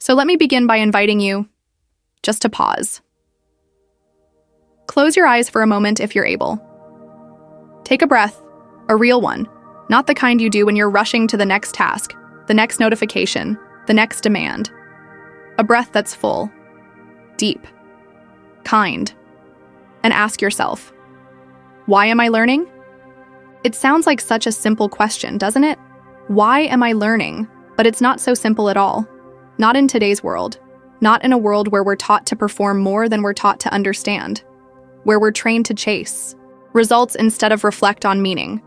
So let me begin by inviting you just to pause. Close your eyes for a moment if you're able. Take a breath, a real one, not the kind you do when you're rushing to the next task, the next notification, the next demand. A breath that's full, deep, kind. And ask yourself, why am I learning? It sounds like such a simple question, doesn't it? Why am I learning? But it's not so simple at all. Not in today's world. Not in a world where we're taught to perform more than we're taught to understand. Where we're trained to chase results instead of reflect on meaning.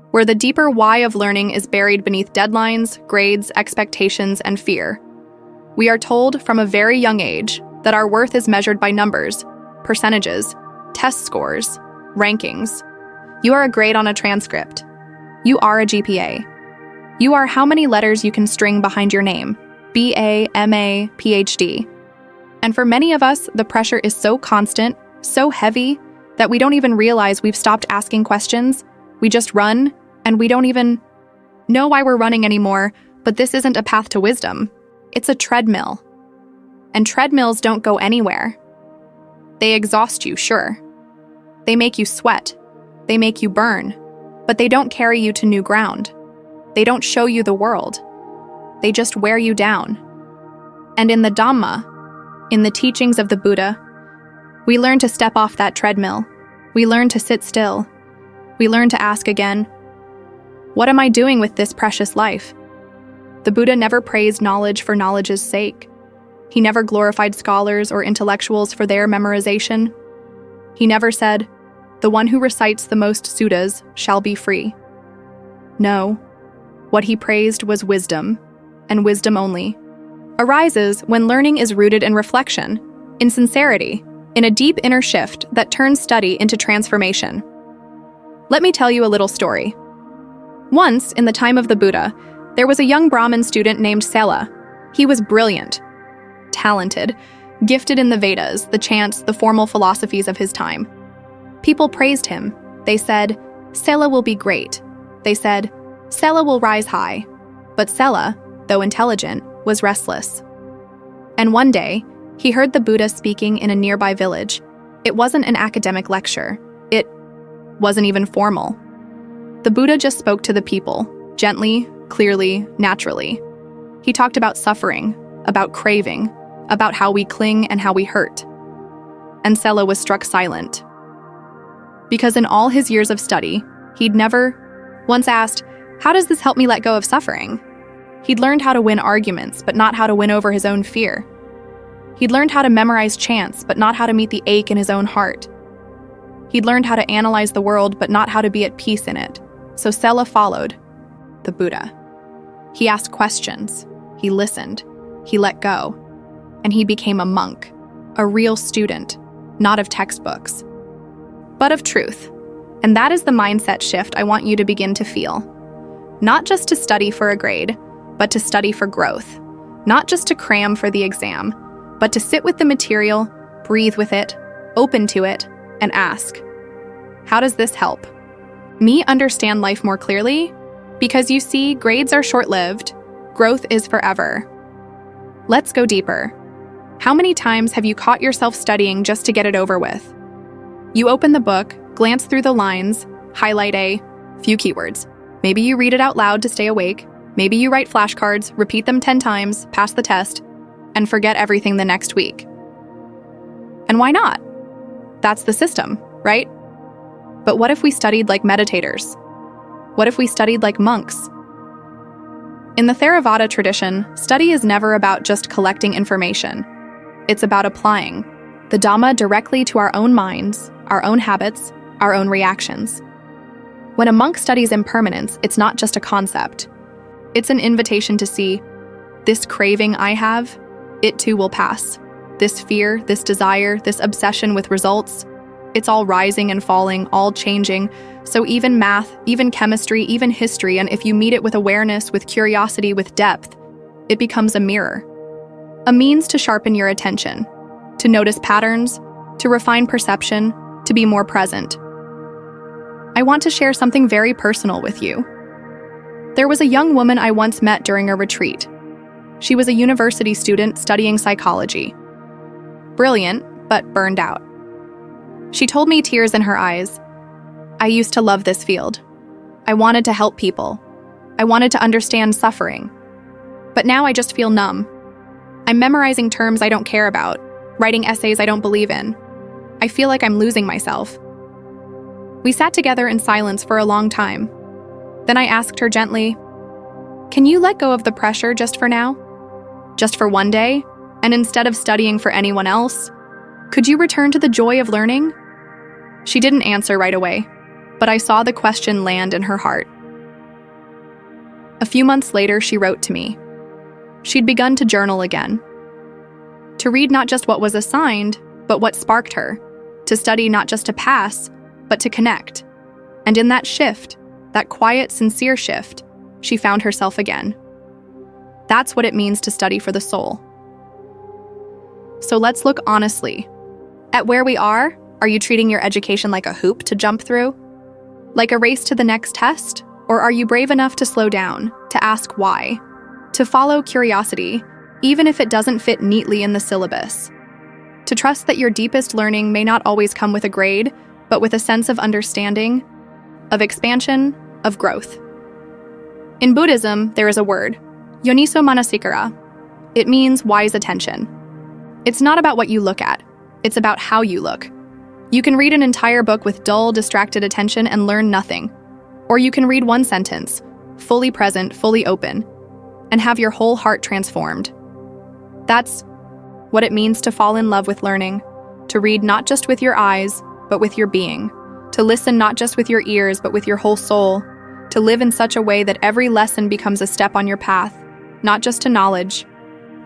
Where the deeper why of learning is buried beneath deadlines, grades, expectations, and fear. We are told from a very young age that our worth is measured by numbers, percentages, test scores, rankings. You are a grade on a transcript. You are a GPA. You are how many letters you can string behind your name. BA, MA, PhD. And for many of us, the pressure is so constant, so heavy, that we don't even realize we've stopped asking questions. We just run, and we don't even know why we're running anymore, but this isn't a path to wisdom. It's a treadmill. And treadmills don't go anywhere. They exhaust you, sure. They make you sweat. They make you burn. But they don't carry you to new ground. They don't show you the world. They just wear you down. And in the Dhamma, in the teachings of the Buddha, we learn to step off that treadmill. We learn to sit still. We learn to ask again, what am I doing with this precious life? The Buddha never praised knowledge for knowledge's sake. He never glorified scholars or intellectuals for their memorization. He never said, the one who recites the most suttas shall be free. No, what he praised was wisdom, and wisdom only, arises when learning is rooted in reflection, in sincerity, in a deep inner shift that turns study into transformation. Let me tell you a little story. Once, in the time of the Buddha, there was a young Brahmin student named Sela. He was brilliant, talented, gifted in the Vedas, the chants, the formal philosophies of his time. People praised him. They said, Sela will be great. They said, Sela will rise high. But Sela, though intelligent, was restless. And one day, he heard the Buddha speaking in a nearby village. It wasn't an academic lecture. It wasn't even formal. The Buddha just spoke to the people, gently, clearly, naturally. He talked about suffering, about craving, about how we cling and how we hurt. And Sela was struck silent. Because in all his years of study, he'd never once asked, how does this help me let go of suffering? He'd learned how to win arguments, but not how to win over his own fear. He'd learned how to memorize chants, but not how to meet the ache in his own heart. He'd learned how to analyze the world, but not how to be at peace in it. So Sela followed the Buddha. He asked questions. He listened. He let go. And he became a monk, a real student, not of textbooks, but of truth. And that is the mindset shift I want you to begin to feel. Not just to study for a grade, but to study for growth. Not just to cram for the exam, but to sit with the material, breathe with it, open to it, and ask, how does this help me understand life more clearly? Because you see, grades are short-lived, growth is forever. Let's go deeper. How many times have you caught yourself studying just to get it over with? You open the book, glance through the lines, highlight a few keywords. Maybe you read it out loud to stay awake. Maybe you write flashcards, repeat them 10 times, pass the test, and forget everything the next week. And why not? That's the system, right? But what if we studied like meditators? What if we studied like monks? In the Theravada tradition, study is never about just collecting information. It's about applying the Dhamma directly to our own minds, our own habits, our own reactions. When a monk studies impermanence, it's not just a concept. It's an invitation to see, this craving I have, it too will pass. This fear, this desire, this obsession with results, it's all rising and falling, all changing. So even math, even chemistry, even history, and if you meet it with awareness, with curiosity, with depth, it becomes a mirror. A means to sharpen your attention, to notice patterns, to refine perception, to be more present. I want to share something very personal with you. There was a young woman I once met during a retreat. She was a university student studying psychology. Brilliant, but burned out. She told me, tears in her eyes, "I used to love this field. I wanted to help people. I wanted to understand suffering. But now I just feel numb. I'm memorizing terms I don't care about, writing essays I don't believe in. I feel like I'm losing myself." We sat together in silence for a long time. Then I asked her gently, "Can you let go of the pressure just for now? Just for one day? And instead of studying for anyone else, could you return to the joy of learning?" She didn't answer right away, but I saw the question land in her heart. A few months later, she wrote to me. She'd begun to journal again. To read not just what was assigned, but what sparked her. To study not just to pass, but to connect. And in that shift, that quiet, sincere shift, she found herself again. That's what it means to study for the soul. So let's look honestly. At where we are you treating your education like a hoop to jump through? Like a race to the next test? Or are you brave enough to slow down, to ask why? To follow curiosity, even if it doesn't fit neatly in the syllabus? To trust that your deepest learning may not always come with a grade, but with a sense of understanding, of expansion, of growth. In Buddhism, there is a word, yoniso manasikara. It means wise attention. It's not about what you look at, it's about how you look. You can read an entire book with dull, distracted attention and learn nothing. Or you can read one sentence, fully present, fully open, and have your whole heart transformed. That's what it means to fall in love with learning, to read not just with your eyes, but with your being, to listen not just with your ears, but with your whole soul, to live in such a way that every lesson becomes a step on your path, not just to knowledge,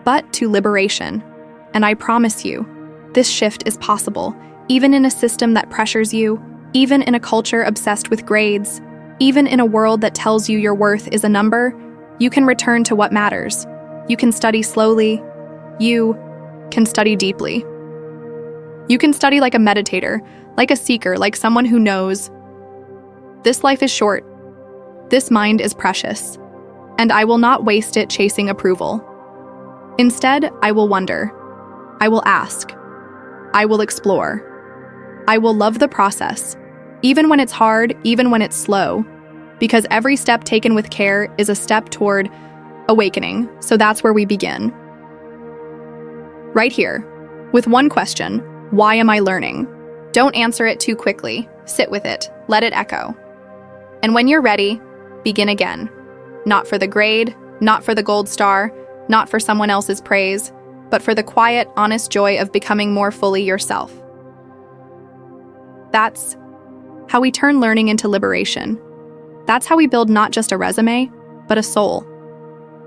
but to liberation. And I promise you, this shift is possible, even in a system that pressures you, even in a culture obsessed with grades, even in a world that tells you your worth is a number. You can return to what matters. You can study slowly. You can study deeply. You can study like a meditator, like a seeker, like someone who knows. This life is short. This mind is precious. And I will not waste it chasing approval. Instead, I will wonder. I will ask. I will explore. I will love the process, even when it's hard, even when it's slow, because every step taken with care is a step toward awakening. So that's where we begin. Right here, with one question: why am I learning? Don't answer it too quickly. Sit with it. Let it echo. And when you're ready, begin again. Not for the grade, not for the gold star, not for someone else's praise, but for the quiet, honest joy of becoming more fully yourself. That's how we turn learning into liberation. That's how we build not just a resume, but a soul.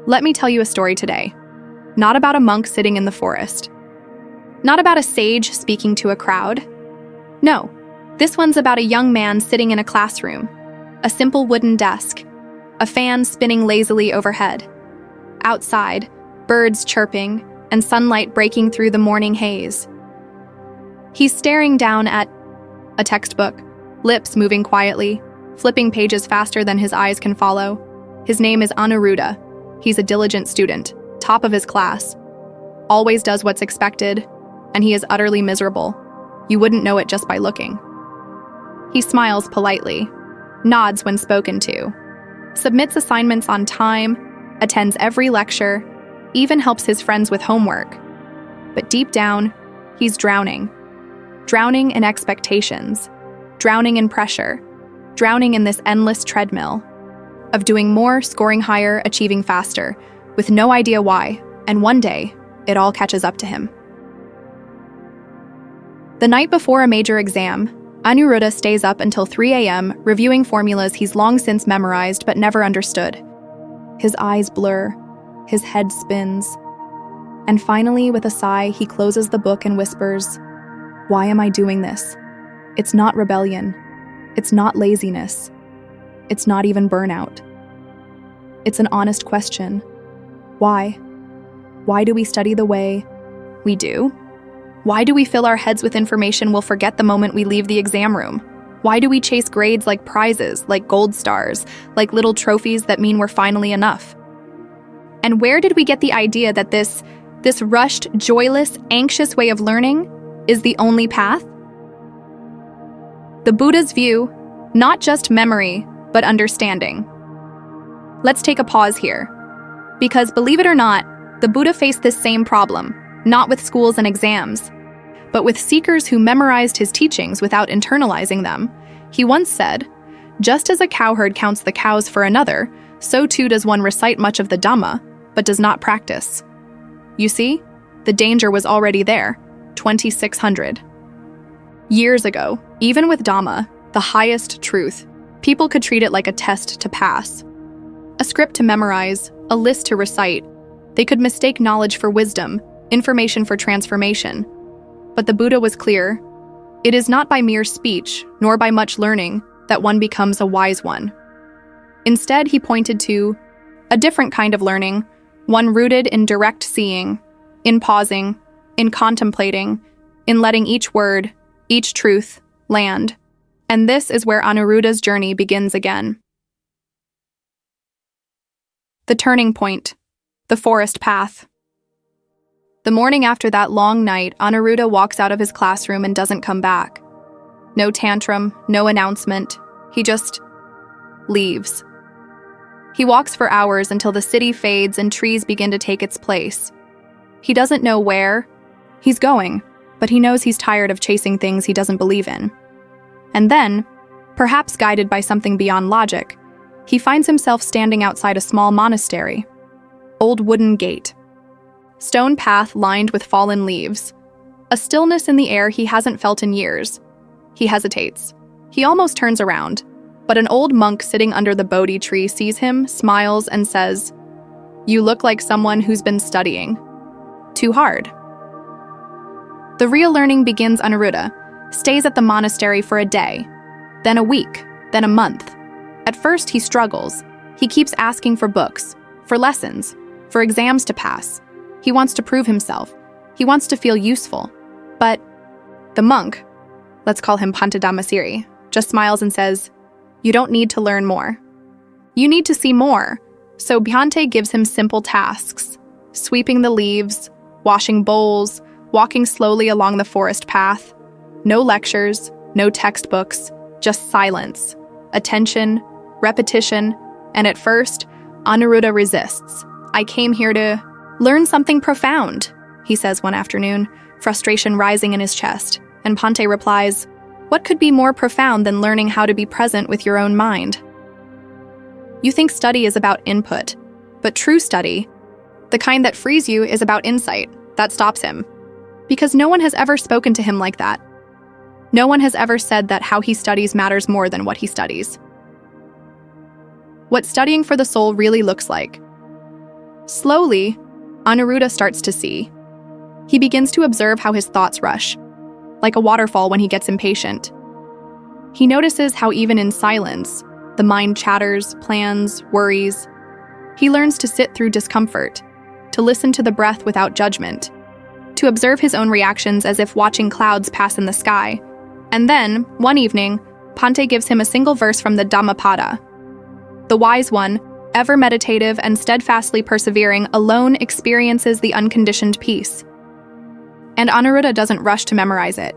Let me tell you a story today. Not about a monk sitting in the forest. Not about a sage speaking to a crowd. No, this one's about a young man sitting in a classroom. A simple wooden desk. A fan spinning lazily overhead. Outside, birds chirping, and sunlight breaking through the morning haze. He's staring down at a textbook, lips moving quietly, flipping pages faster than his eyes can follow. His name is Anuruddha. He's a diligent student, top of his class, always does what's expected, and he is utterly miserable. You wouldn't know it just by looking. He smiles politely, nods when spoken to, submits assignments on time, attends every lecture, even helps his friends with homework. But deep down, he's drowning. Drowning in expectations, drowning in pressure, drowning in this endless treadmill of doing more, scoring higher, achieving faster, with no idea why, and one day, it all catches up to him. The night before a major exam, Anuruddha stays up until 3 a.m. reviewing formulas he's long since memorized but never understood. His eyes blur, his head spins, and finally, with a sigh, he closes the book and whispers, "Why am I doing this? It's not rebellion. It's not laziness. It's not even burnout. It's an honest question. Why? Why do we study the way we do? Why do we fill our heads with information we'll forget the moment we leave the exam room? Why do we chase grades like prizes, like gold stars, like little trophies that mean we're finally enough? And where did we get the idea that this rushed, joyless, anxious way of learning is the only path? The Buddha's view, not just memory, but understanding. Let's take a pause here. Because believe it or not, the Buddha faced this same problem, not with schools and exams, but with seekers who memorized his teachings without internalizing them. He once said, "Just as a cowherd counts the cows for another, so too does one recite much of the Dhamma, but does not practice." You see, the danger was already there, 2600. Years ago, even with Dhamma, the highest truth, people could treat it like a test to pass. A script to memorize, a list to recite. They could mistake knowledge for wisdom, information for transformation. But the Buddha was clear. It is not by mere speech, nor by much learning, that one becomes a wise one. Instead, he pointed to a different kind of learning, one rooted in direct seeing, in pausing, in contemplating, in letting each word, each truth, land. And this is where Anuruddha's journey begins again. The turning point, the forest path. The morning after that long night, Anuruddha walks out of his classroom and doesn't come back. No tantrum, no announcement. He just leaves. He walks for hours until the city fades and trees begin to take its place. He doesn't know where he's going, but he knows he's tired of chasing things he doesn't believe in. And then, perhaps guided by something beyond logic, he finds himself standing outside a small monastery. Old wooden gate. Stone path lined with fallen leaves. A stillness in the air he hasn't felt in years. He hesitates. He almost turns around, but an old monk sitting under the Bodhi tree sees him, smiles, and says, "You look like someone who's been studying too hard." The real learning begins. Anuruddha stays at the monastery for a day, then a week, then a month. At first, he struggles. He keeps asking for books, for lessons, for exams to pass. He wants to prove himself. He wants to feel useful. But the monk, let's call him Pantadamasiri, just smiles and says, "You don't need to learn more. You need to see more." So Bhante gives him simple tasks, sweeping the leaves, washing bowls, walking slowly along the forest path. No lectures, no textbooks, just silence, attention, repetition, and at first, Anuruddha resists. "I came here to learn something profound," he says one afternoon, frustration rising in his chest, and Bhante replies, "What could be more profound than learning how to be present with your own mind?" You think study is about input, but true study, the kind that frees you, is about insight. That stops him. Because no one has ever spoken to him like that. No one has ever said that how he studies matters more than what he studies. What studying for the soul really looks like. Slowly, Anuruddha starts to see. He begins to observe how his thoughts rush, like a waterfall when he gets impatient. He notices how even in silence, the mind chatters, plans, worries. He learns to sit through discomfort, to listen to the breath without judgment, to observe his own reactions as if watching clouds pass in the sky. And then, one evening, Bhante gives him a single verse from the Dhammapada. The wise one, ever meditative and steadfastly persevering, alone experiences the unconditioned peace. And Anuruddha doesn't rush to memorize it.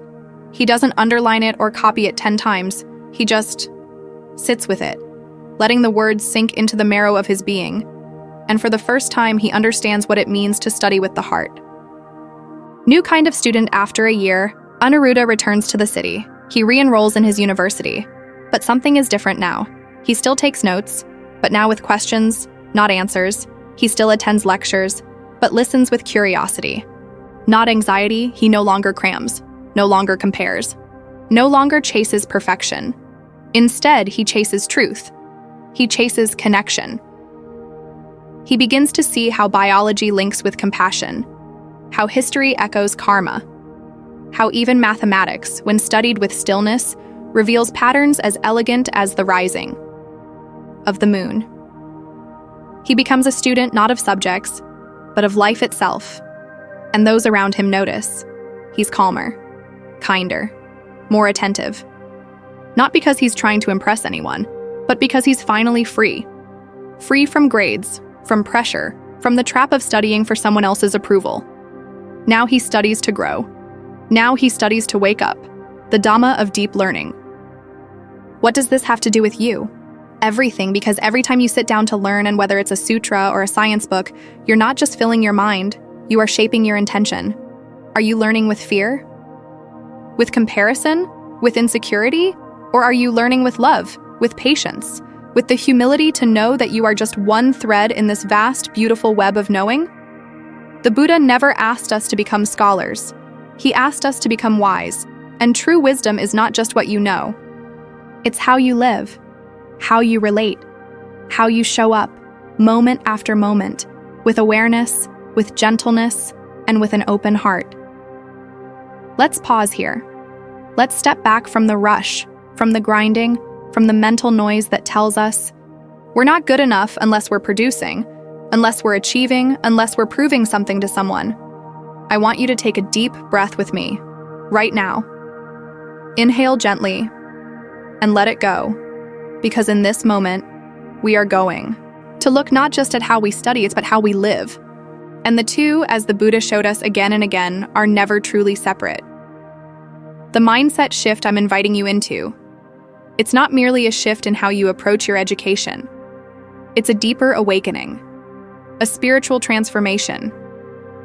He doesn't underline it or copy it 10 times. He just sits with it, letting the words sink into the marrow of his being. And for the first time, he understands what it means to study with the heart. New kind of student. After a year, Anuruddha returns to the city. He re-enrolls in his university. But something is different now. He still takes notes, but now with questions, not answers. He still attends lectures, but listens with curiosity. Not anxiety. He no longer crams, no longer compares, no longer chases perfection. Instead, he chases truth. He chases connection. He begins to see how biology links with compassion, how history echoes karma, how even mathematics, when studied with stillness, reveals patterns as elegant as the rising of the moon. He becomes a student not of subjects, but of life itself, and those around him notice. He's calmer, kinder, more attentive. Not because he's trying to impress anyone, but because he's finally free. Free from grades, from pressure, from the trap of studying for someone else's approval. Now he studies to grow. Now he studies to wake up, the Dhamma of deep learning. What does this have to do with you? Everything, because every time you sit down to learn, and whether it's a sutra or a science book, you're not just filling your mind, you are shaping your intention. Are you learning with fear? With comparison? With insecurity? Or are you learning with love, with patience, with the humility to know that you are just one thread in this vast, beautiful web of knowing? The Buddha never asked us to become scholars. He asked us to become wise, and true wisdom is not just what you know. It's how you live, how you relate, how you show up, moment after moment, with awareness, with gentleness, and with an open heart. Let's pause here. Let's step back from the rush, from the grinding, from the mental noise that tells us we're not good enough unless we're producing, unless we're achieving, unless we're proving something to someone. I want you to take a deep breath with me, right now. Inhale gently, and let it go, because in this moment, we are going to look not just at how we study, but how we live. And the two, as the Buddha showed us again and again, are never truly separate. The mindset shift I'm inviting you into, it's not merely a shift in how you approach your education. It's a deeper awakening, a spiritual transformation,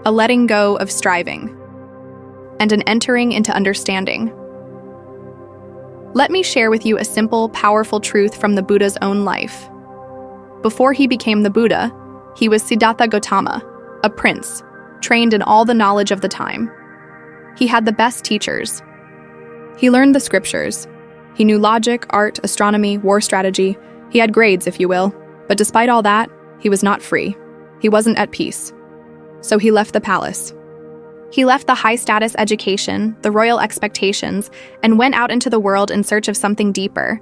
a letting go of striving, and an entering into understanding. Let me share with you a simple, powerful truth from the Buddha's own life. Before he became the Buddha, he was Siddhartha Gautama, a prince, trained in all the knowledge of the time. He had the best teachers. He learned the scriptures. He knew logic, art, astronomy, war strategy. He had grades, if you will. But despite all that, he was not free. He wasn't at peace. So he left the palace. He left the high-status education, the royal expectations, and went out into the world in search of something deeper.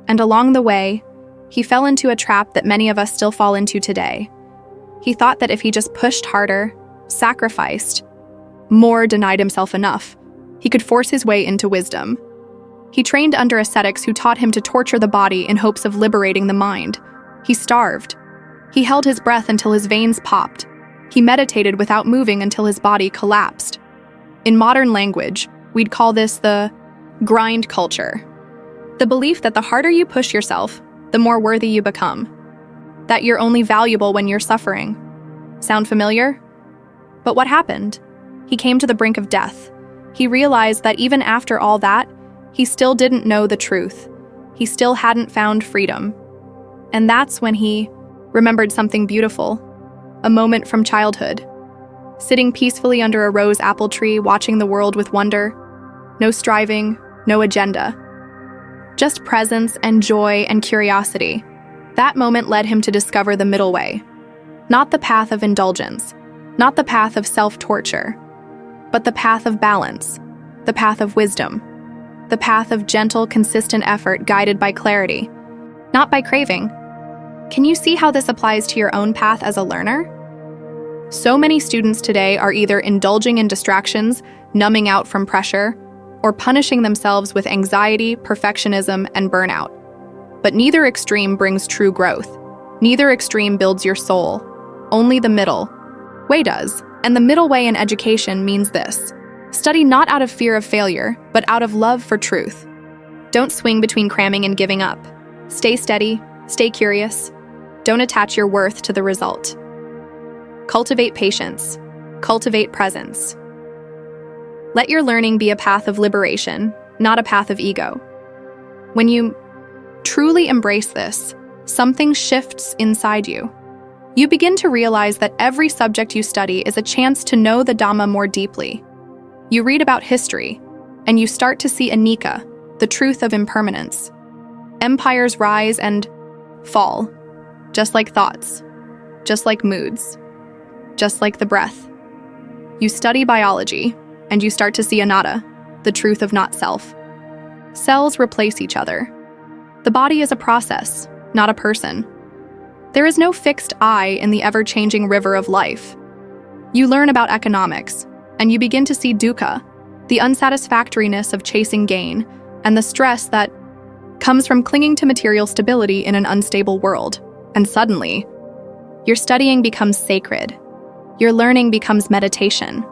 And along the way, he fell into a trap that many of us still fall into today. He thought that if he just pushed harder, sacrificed, more, denied himself enough, he could force his way into wisdom. He trained under ascetics who taught him to torture the body in hopes of liberating the mind. He starved. He held his breath until his veins popped. He meditated without moving until his body collapsed. In modern language, we'd call this the grind culture. The belief that the harder you push yourself, the more worthy you become. That you're only valuable when you're suffering. Sound familiar? But what happened? He came to the brink of death. He realized that even after all that, he still didn't know the truth. He still hadn't found freedom. And that's when he remembered something beautiful. A moment from childhood. Sitting peacefully under a rose apple tree, watching the world with wonder. No striving, no agenda. Just presence and joy and curiosity. That moment led him to discover the middle way. Not the path of indulgence, not the path of self-torture, but the path of balance, the path of wisdom, the path of gentle, consistent effort guided by clarity, not by craving. Can you see how this applies to your own path as a learner? So many students today are either indulging in distractions, numbing out from pressure, or punishing themselves with anxiety, perfectionism, and burnout. But neither extreme brings true growth. Neither extreme builds your soul. Only the middle way does. And the middle way in education means this: study not out of fear of failure, but out of love for truth. Don't swing between cramming and giving up. Stay steady, stay curious. Don't attach your worth to the result. Cultivate patience. Cultivate presence. Let your learning be a path of liberation, not a path of ego. When you truly embrace this, something shifts inside you. You begin to realize that every subject you study is a chance to know the Dhamma more deeply. You read about history, and you start to see anicca, the truth of impermanence. Empires rise and fall, just like thoughts, just like moods, just like the breath. You study biology, and you start to see anatta, the truth of not self. Cells replace each other. The body is a process, not a person. There is no fixed I in the ever-changing river of life. You learn about economics, and you begin to see dukkha, the unsatisfactoriness of chasing gain, and the stress that comes from clinging to material stability in an unstable world. And suddenly, Your studying becomes sacred. Your learning becomes meditation.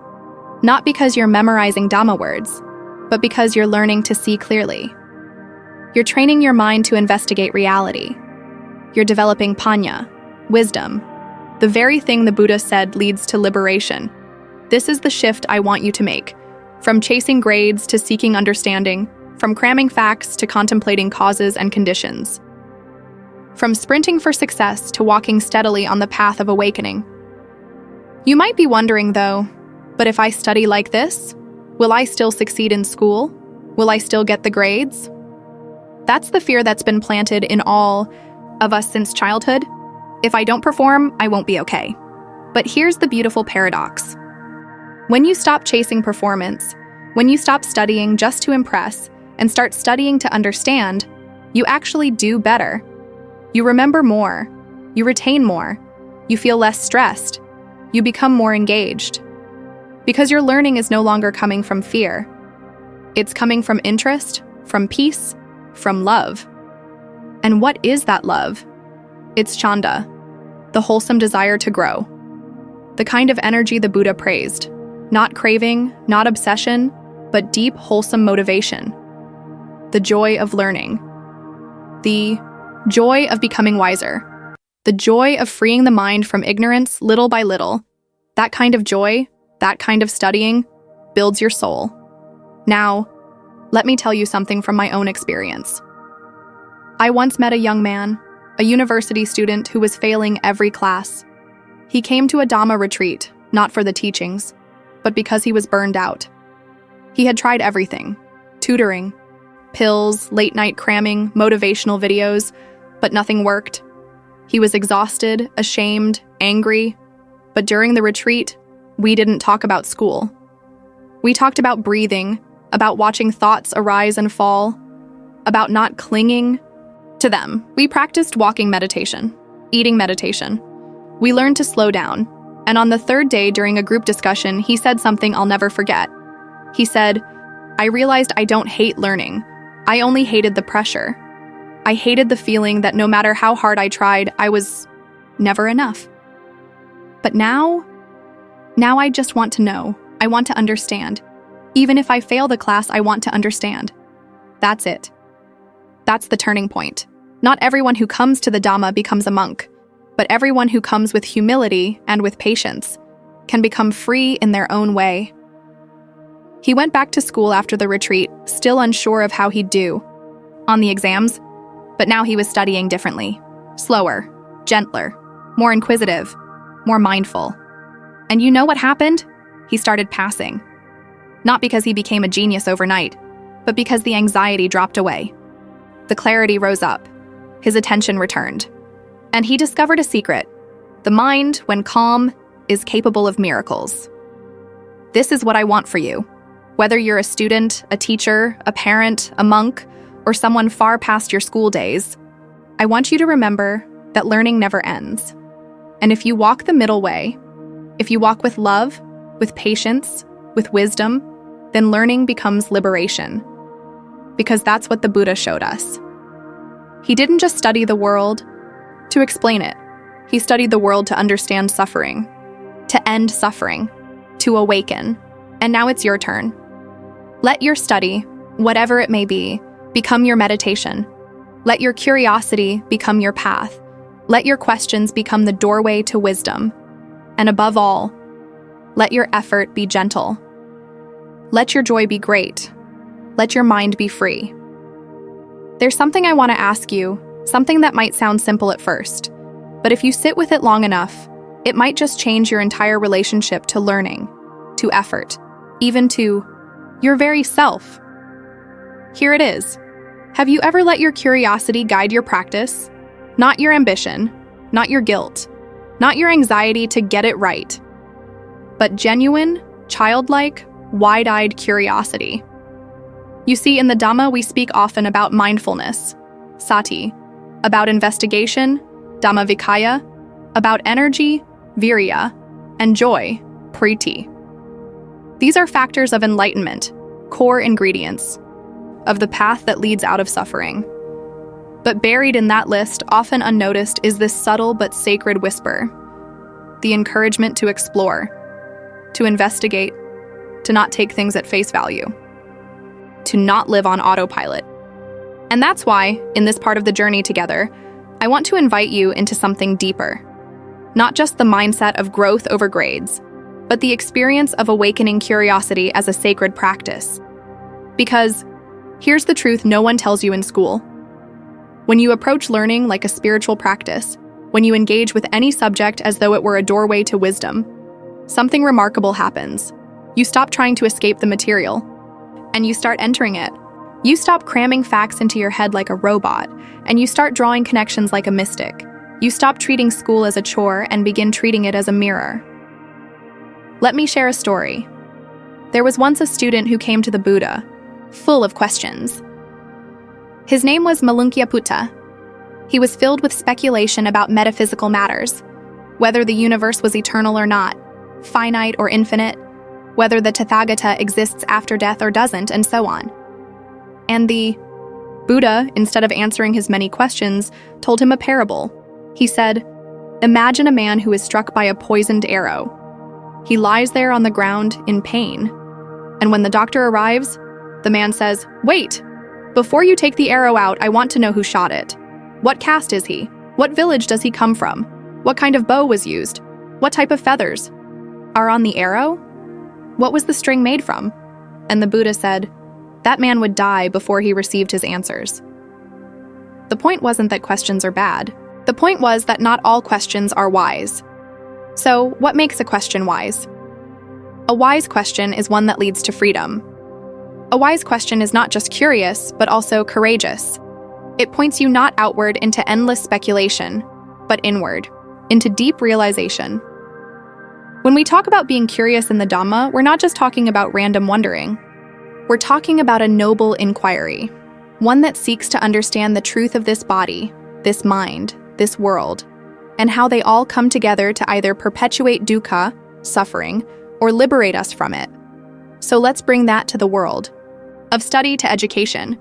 Not because you're memorizing Dhamma words, but because you're learning to see clearly. You're training your mind to investigate reality. You're developing panya, wisdom, the very thing the Buddha said leads to liberation. This is the shift I want you to make, from chasing grades to seeking understanding, from cramming facts to contemplating causes and conditions, from sprinting for success to walking steadily on the path of awakening. You might be wondering, though, but if I study like this, will I still succeed in school? Will I still get the grades? That's the fear that's been planted in all of us since childhood. If I don't perform, I won't be okay. But here's the beautiful paradox. When you stop chasing performance, when you stop studying just to impress and start studying to understand, you actually do better. You remember more, you retain more, you feel less stressed, you become more engaged. Because your learning is no longer coming from fear. It's coming from interest, from peace, from love. And what is that love? It's chanda, the wholesome desire to grow. The kind of energy the Buddha praised. Not craving, not obsession, but deep, wholesome motivation. The joy of learning. The joy of becoming wiser. The joy of freeing the mind from ignorance little by little. That kind of joy, that kind of studying, builds your soul. Now, let me tell you something from my own experience. I once met a young man, a university student who was failing every class. He came to a Dhamma retreat, not for the teachings, but because he was burned out. He had tried everything: tutoring, pills, late-night cramming, motivational videos, but nothing worked. He was exhausted, ashamed, angry, but during the retreat, we didn't talk about school. We talked about breathing, about watching thoughts arise and fall, about not clinging to them. We practiced walking meditation, eating meditation. We learned to slow down, and on the third day during a group discussion, he said something I'll never forget. He said, "I realized I don't hate learning. I only hated the pressure. I hated the feeling that no matter how hard I tried, I was never enough. But now I just want to know. I want to understand. Even if I fail the class, I want to understand." That's it. That's the turning point. Not everyone who comes to the Dhamma becomes a monk, but everyone who comes with humility and with patience can become free in their own way. He went back to school after the retreat, still unsure of how he'd do on the exams, but now he was studying differently, slower, gentler, more inquisitive, more mindful. And you know what happened? He started passing. Not because he became a genius overnight, but because the anxiety dropped away. The clarity rose up. His attention returned. And he discovered a secret. The mind, when calm, is capable of miracles. This is what I want for you. Whether you're a student, a teacher, a parent, a monk, or someone far past your school days, I want you to remember that learning never ends. And if you walk the middle way, if you walk with love, with patience, with wisdom, then learning becomes liberation. Because that's what the Buddha showed us. He didn't just study the world to explain it. He studied the world to understand suffering, to end suffering, to awaken. And now it's your turn. Let your study, whatever it may be, become your meditation. Let your curiosity become your path. Let your questions become the doorway to wisdom. And above all, let your effort be gentle. Let your joy be great. Let your mind be free. There's something I want to ask you, something that might sound simple at first, but if you sit with it long enough, it might just change your entire relationship to learning, to effort, even to your very self. Here it is. Have you ever let your curiosity guide your practice? Not your ambition, not your guilt, not your anxiety to get it right, but genuine, childlike, wide-eyed curiosity. You see, in the Dhamma, we speak often about mindfulness, sati, about investigation, dhammavikaya, about energy, virya, and joy, priti. These are factors of enlightenment, core ingredients, of the path that leads out of suffering. But buried in that list, often unnoticed, is this subtle but sacred whisper. the encouragement to explore, to investigate, to not take things at face value, to not live on autopilot. And that's why, in this part of the journey together, I want to invite you into something deeper. Not just the mindset of growth over grades, but the experience of awakening curiosity as a sacred practice. Because here's the truth no one tells you in school. When you approach learning like a spiritual practice, when you engage with any subject as though it were a doorway to wisdom, something remarkable happens. You stop trying to escape the material, and you start entering it. You stop cramming facts into your head like a robot, and you start drawing connections like a mystic. You stop treating school as a chore and begin treating it as a mirror. Let me share a story. There was once a student who came to the Buddha, full of questions. His name was Malunkyaputta. He was filled with speculation about metaphysical matters, whether the universe was eternal or not, finite or infinite, whether the Tathagata exists after death or doesn't, and so on. And the Buddha, instead of answering his many questions, told him a parable. He said, "Imagine a man who is struck by a poisoned arrow. He lies there on the ground in pain. And when the doctor arrives, the man says, 'Wait! Before you take the arrow out, I want to know who shot it. What caste is he? What village does he come from? What kind of bow was used? What type of feathers are on the arrow? What was the string made from?' And the Buddha said, that man would die before he received his answers." The point wasn't that questions are bad. The point was that not all questions are wise. So, what makes a question wise? A wise question is one that leads to freedom. A wise question is not just curious, but also courageous. It points you not outward into endless speculation, but inward, into deep realization. When we talk about being curious in the Dhamma, we're not just talking about random wondering. We're talking about a noble inquiry, one that seeks to understand the truth of this body, this mind, this world, and how they all come together to either perpetuate dukkha, suffering, or liberate us from it. So let's bring that to the world. Of study to education.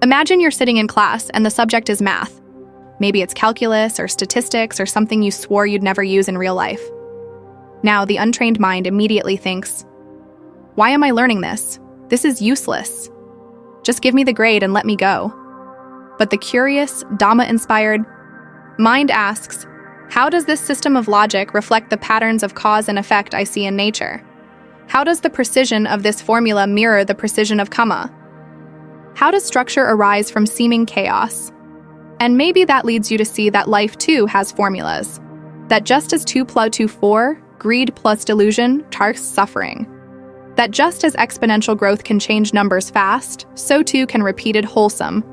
Imagine you're sitting in class and the subject is math. Maybe it's calculus or statistics or something you swore you'd never use in real life. Now, the untrained mind immediately thinks, "Why am I learning this? This is useless. Just give me the grade and let me go." But the curious, Dhamma-inspired mind asks, how does this system of logic reflect the patterns of cause and effect I see in nature? How does the precision of this formula mirror the precision of karma? How does structure arise from seeming chaos? And maybe that leads you to see that life too has formulas. That just as 2 + 2 = 4, greed plus delusion starts suffering. That just as exponential growth can change numbers fast, so too can repeated wholesome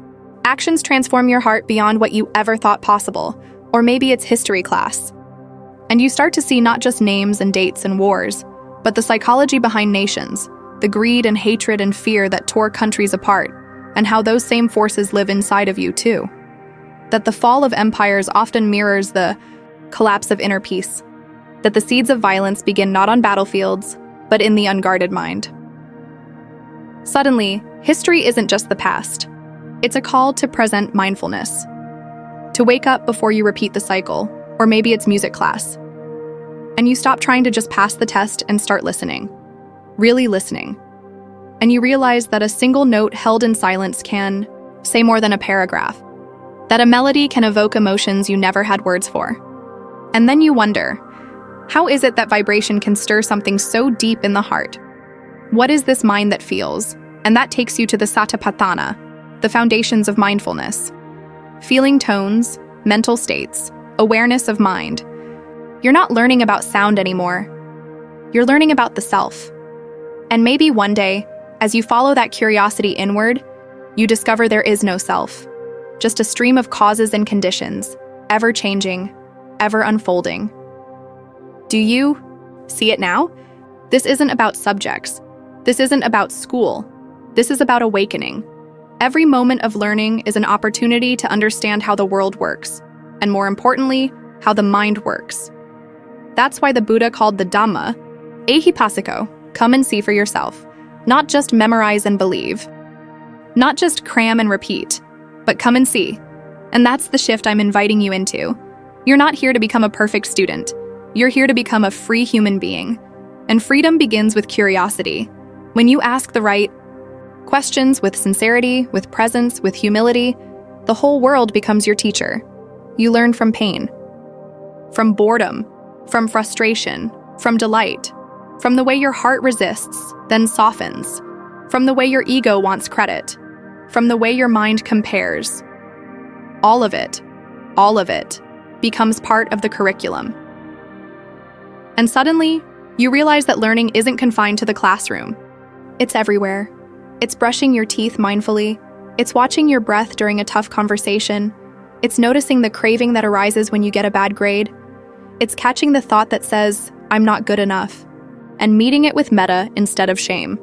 actions transform your heart beyond what you ever thought possible, or maybe it's history class. And you start to see not just names and dates and wars, but the psychology behind nations, the greed and hatred and fear that tore countries apart, and how those same forces live inside of you too. That the fall of empires often mirrors the collapse of inner peace. That the seeds of violence begin not on battlefields, but in the unguarded mind. Suddenly, history isn't just the past. It's a call to present mindfulness. To wake up before you repeat the cycle, or maybe it's music class. And you stop trying to just pass the test and start listening. Really listening. And you realize that a single note held in silence can say more than a paragraph. That a melody can evoke emotions you never had words for. And then you wonder, how is it that vibration can stir something so deep in the heart? What is this mind that feels? And that takes you to the satipatthana, the foundations of mindfulness. Feeling tones, mental states, awareness of mind. You're not learning about sound anymore. You're learning about the self. And maybe one day, as you follow that curiosity inward, you discover there is no self. Just a stream of causes and conditions, ever changing, ever unfolding. Do you see it now? This isn't about subjects. This isn't about school. This is about awakening. Every moment of learning is an opportunity to understand how the world works, and more importantly, how the mind works. That's why the Buddha called the Dhamma, ehipassiko, come and see for yourself. Not just memorize and believe. Not just cram and repeat, but come and see. And that's the shift I'm inviting you into. You're not here to become a perfect student. You're here to become a free human being. And freedom begins with curiosity. When you ask the right questions with sincerity, with presence, with humility, the whole world becomes your teacher. You learn from pain, from boredom, from frustration, from delight, from the way your heart resists, then softens, from the way your ego wants credit, from the way your mind compares. All of it becomes part of the curriculum. And suddenly, you realize that learning isn't confined to the classroom. It's everywhere. It's brushing your teeth mindfully. It's watching your breath during a tough conversation. It's noticing the craving that arises when you get a bad grade. It's catching the thought that says, "I'm not good enough," and meeting it with metta instead of shame.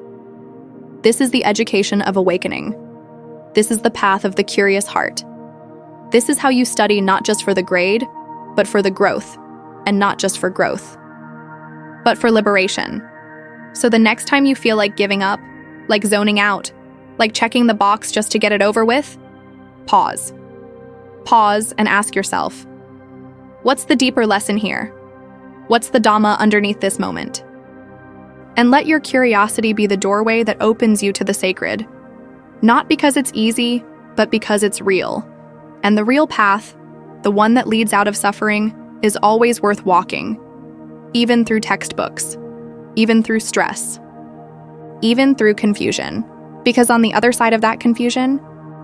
This is the education of awakening. This is the path of the curious heart. This is how you study not just for the grade, but for the growth, and not just for growth, but for liberation. So the next time you feel like giving up, like zoning out, like checking the box just to get it over with, pause. Pause and ask yourself, what's the deeper lesson here? What's the Dhamma underneath this moment? And let your curiosity be the doorway that opens you to the sacred. Not because it's easy, but because it's real. And the real path, the one that leads out of suffering, is always worth walking. Even through textbooks, even through stress, even through confusion. Because on the other side of that confusion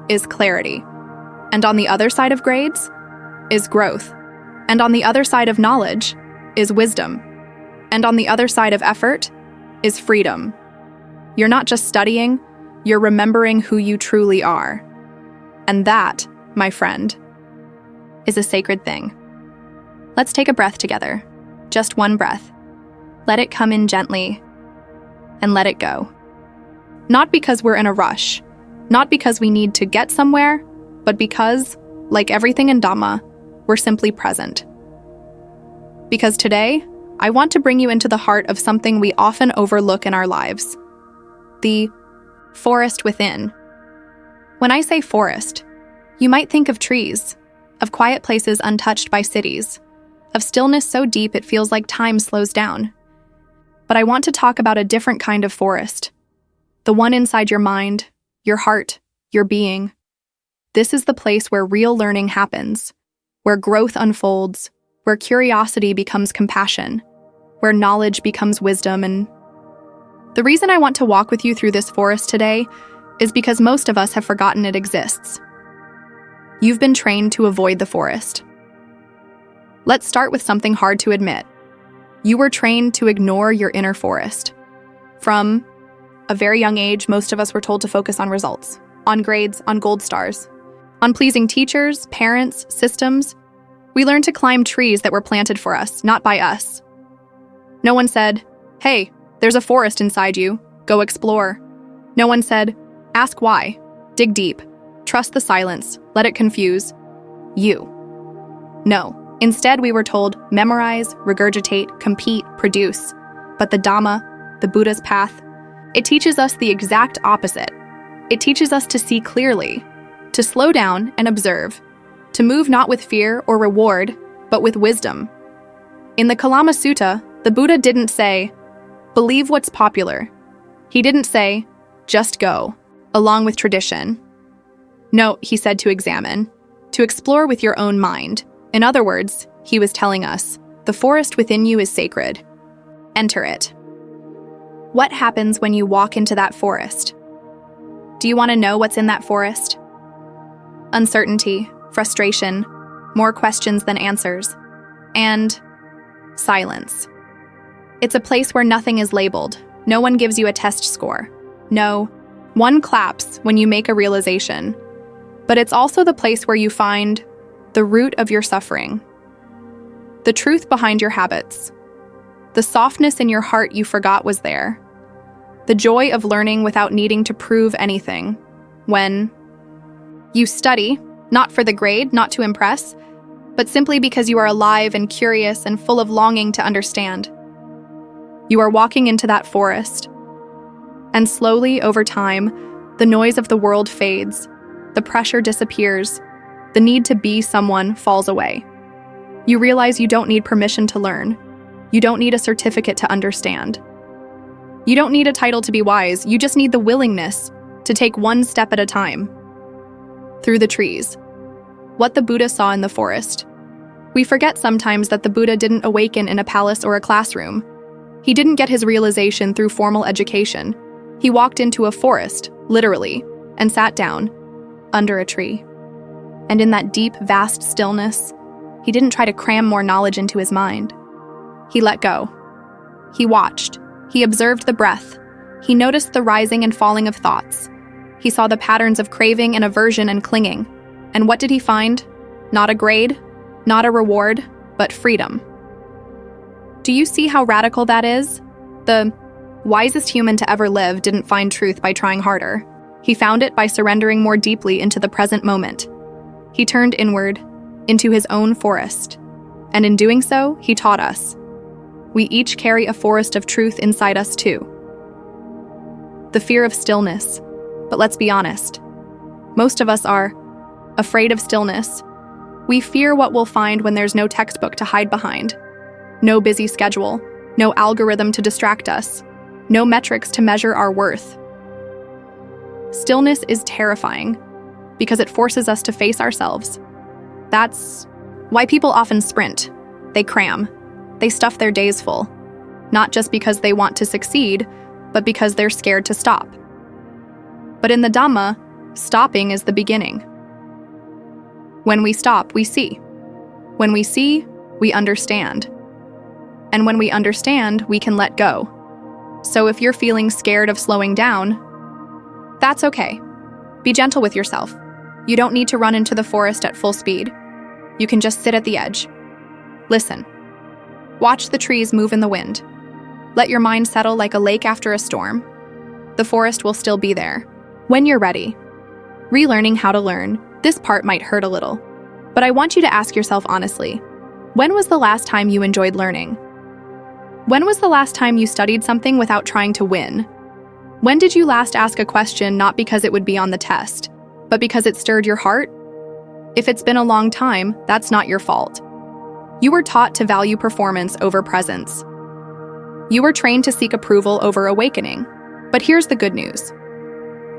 is clarity. And on the other side of grades is growth. And on the other side of knowledge is wisdom. And on the other side of effort is freedom. You're not just studying, you're remembering who you truly are. And that, my friend, is a sacred thing. Let's take a breath together. Just one breath. Let it come in gently and let it go. Not because we're in a rush, not because we need to get somewhere, but because, like everything in Dhamma, we're simply present. Because today, I want to bring you into the heart of something we often overlook in our lives. The forest within. When I say forest, you might think of trees, of quiet places untouched by cities, of stillness so deep it feels like time slows down. But I want to talk about a different kind of forest. The one inside your mind, your heart, your being. This is the place where real learning happens, where growth unfolds, where curiosity becomes compassion, where knowledge becomes wisdom. And the reason I want to walk with you through this forest today is because most of us have forgotten it exists. You've been trained to avoid the forest. Let's start with something hard to admit. You were trained to ignore your inner forest. From a very young age, most of us were told to focus on results, on grades, on gold stars, on pleasing teachers, parents, systems. We learned to climb trees that were planted for us, not by us. No one said, "Hey, there's a forest inside you. Go explore." No one said, "Ask why. Dig deep. Trust the silence. Let it confuse you." No. Instead, we were told, memorize, regurgitate, compete, produce. But the Dhamma, the Buddha's path, it teaches us the exact opposite. It teaches us to see clearly, to slow down and observe, to move not with fear or reward, but with wisdom. In the Kalama Sutta, the Buddha didn't say, "Believe what's popular." He didn't say, "Just go," along with tradition. No, he said to examine, to explore with your own mind. In other words, he was telling us, the forest within you is sacred. Enter it. What happens when you walk into that forest? Do you want to know what's in that forest? Uncertainty, frustration, more questions than answers, and silence. It's a place where nothing is labeled. No one gives you a test score. No, one claps when you make a realization. But it's also the place where you find the root of your suffering, the truth behind your habits, the softness in your heart you forgot was there, the joy of learning without needing to prove anything. When you study, not for the grade, not to impress, but simply because you are alive and curious and full of longing to understand. You are walking into that forest, and slowly, over time, the noise of the world fades, the pressure disappears, the need to be someone falls away. You realize you don't need permission to learn. You don't need a certificate to understand. You don't need a title to be wise, you just need the willingness to take one step at a time. Through the trees. What the Buddha saw in the forest. We forget sometimes that the Buddha didn't awaken in a palace or a classroom. He didn't get his realization through formal education. He walked into a forest, literally, and sat down, under a tree. And in that deep, vast stillness, he didn't try to cram more knowledge into his mind. He let go. He watched. He observed the breath. He noticed the rising and falling of thoughts. He saw the patterns of craving and aversion and clinging. And what did he find? Not a grade, not a reward, but freedom. Do you see how radical that is? The wisest human to ever live didn't find truth by trying harder. He found it by surrendering more deeply into the present moment. He turned inward, into his own forest. And in doing so, he taught us. We each carry a forest of truth inside us too. The fear of stillness. But let's be honest. Most of us are afraid of stillness. We fear what we'll find when there's no textbook to hide behind. No busy schedule. No algorithm to distract us. No metrics to measure our worth. Stillness is terrifying because it forces us to face ourselves. That's why people often sprint. They cram. They stuff their days full. Not just because they want to succeed, but because they're scared to stop. But in the Dhamma, stopping is the beginning. When we stop, we see. When we see, we understand. And when we understand, we can let go. So if you're feeling scared of slowing down, that's okay. Be gentle with yourself. You don't need to run into the forest at full speed. You can just sit at the edge. Listen. Watch the trees move in the wind. Let your mind settle like a lake after a storm. The forest will still be there. When you're ready. Relearning how to learn. This part might hurt a little. But I want you to ask yourself honestly, when was the last time you enjoyed learning? When was the last time you studied something without trying to win? When did you last ask a question not because it would be on the test, but because it stirred your heart? If it's been a long time, that's not your fault. You were taught to value performance over presence. You were trained to seek approval over awakening. But here's the good news.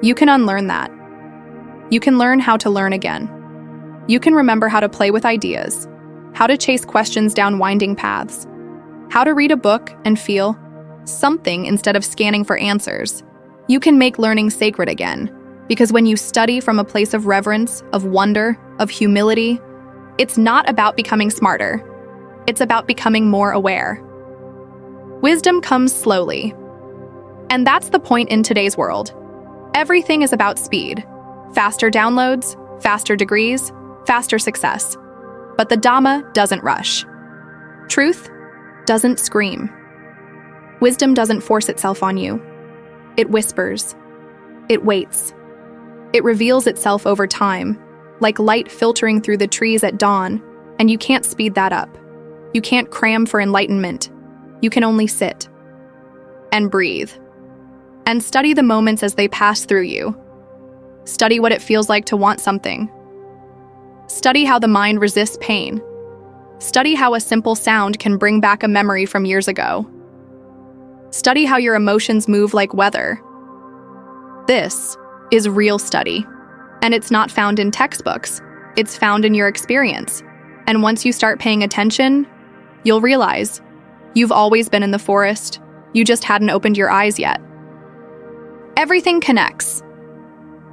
You can unlearn that. You can learn how to learn again. You can remember how to play with ideas, how to chase questions down winding paths, how to read a book and feel something instead of scanning for answers. You can make learning sacred again, because when you study from a place of reverence, of wonder, of humility, it's not about becoming smarter. It's about becoming more aware. Wisdom comes slowly. And that's the point in today's world. Everything is about speed. Faster downloads, faster degrees, faster success. But the Dhamma doesn't rush. Truth doesn't scream. Wisdom doesn't force itself on you. It whispers. It waits. It reveals itself over time, like light filtering through the trees at dawn, and you can't speed that up. You can't cram for enlightenment. You can only sit and breathe and study the moments as they pass through you. Study what it feels like to want something. Study how the mind resists pain. Study how a simple sound can bring back a memory from years ago. Study how your emotions move like weather. This is real study. And it's not found in textbooks. It's found in your experience. And once you start paying attention, you'll realize you've always been in the forest. You just hadn't opened your eyes yet. Everything connects.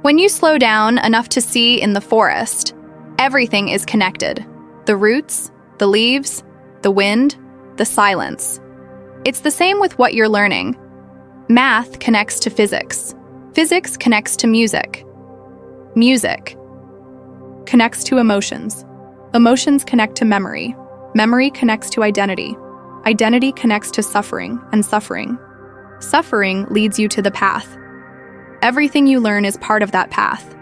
When you slow down enough to see in the forest, everything is connected. The roots, the leaves, the wind, the silence. It's the same with what you're learning. Math connects to physics. Physics connects to music. Music connects to emotions. Emotions connect to memory. Memory connects to identity. Identity connects to suffering, and suffering. Suffering leads you to the path. Everything you learn is part of that path.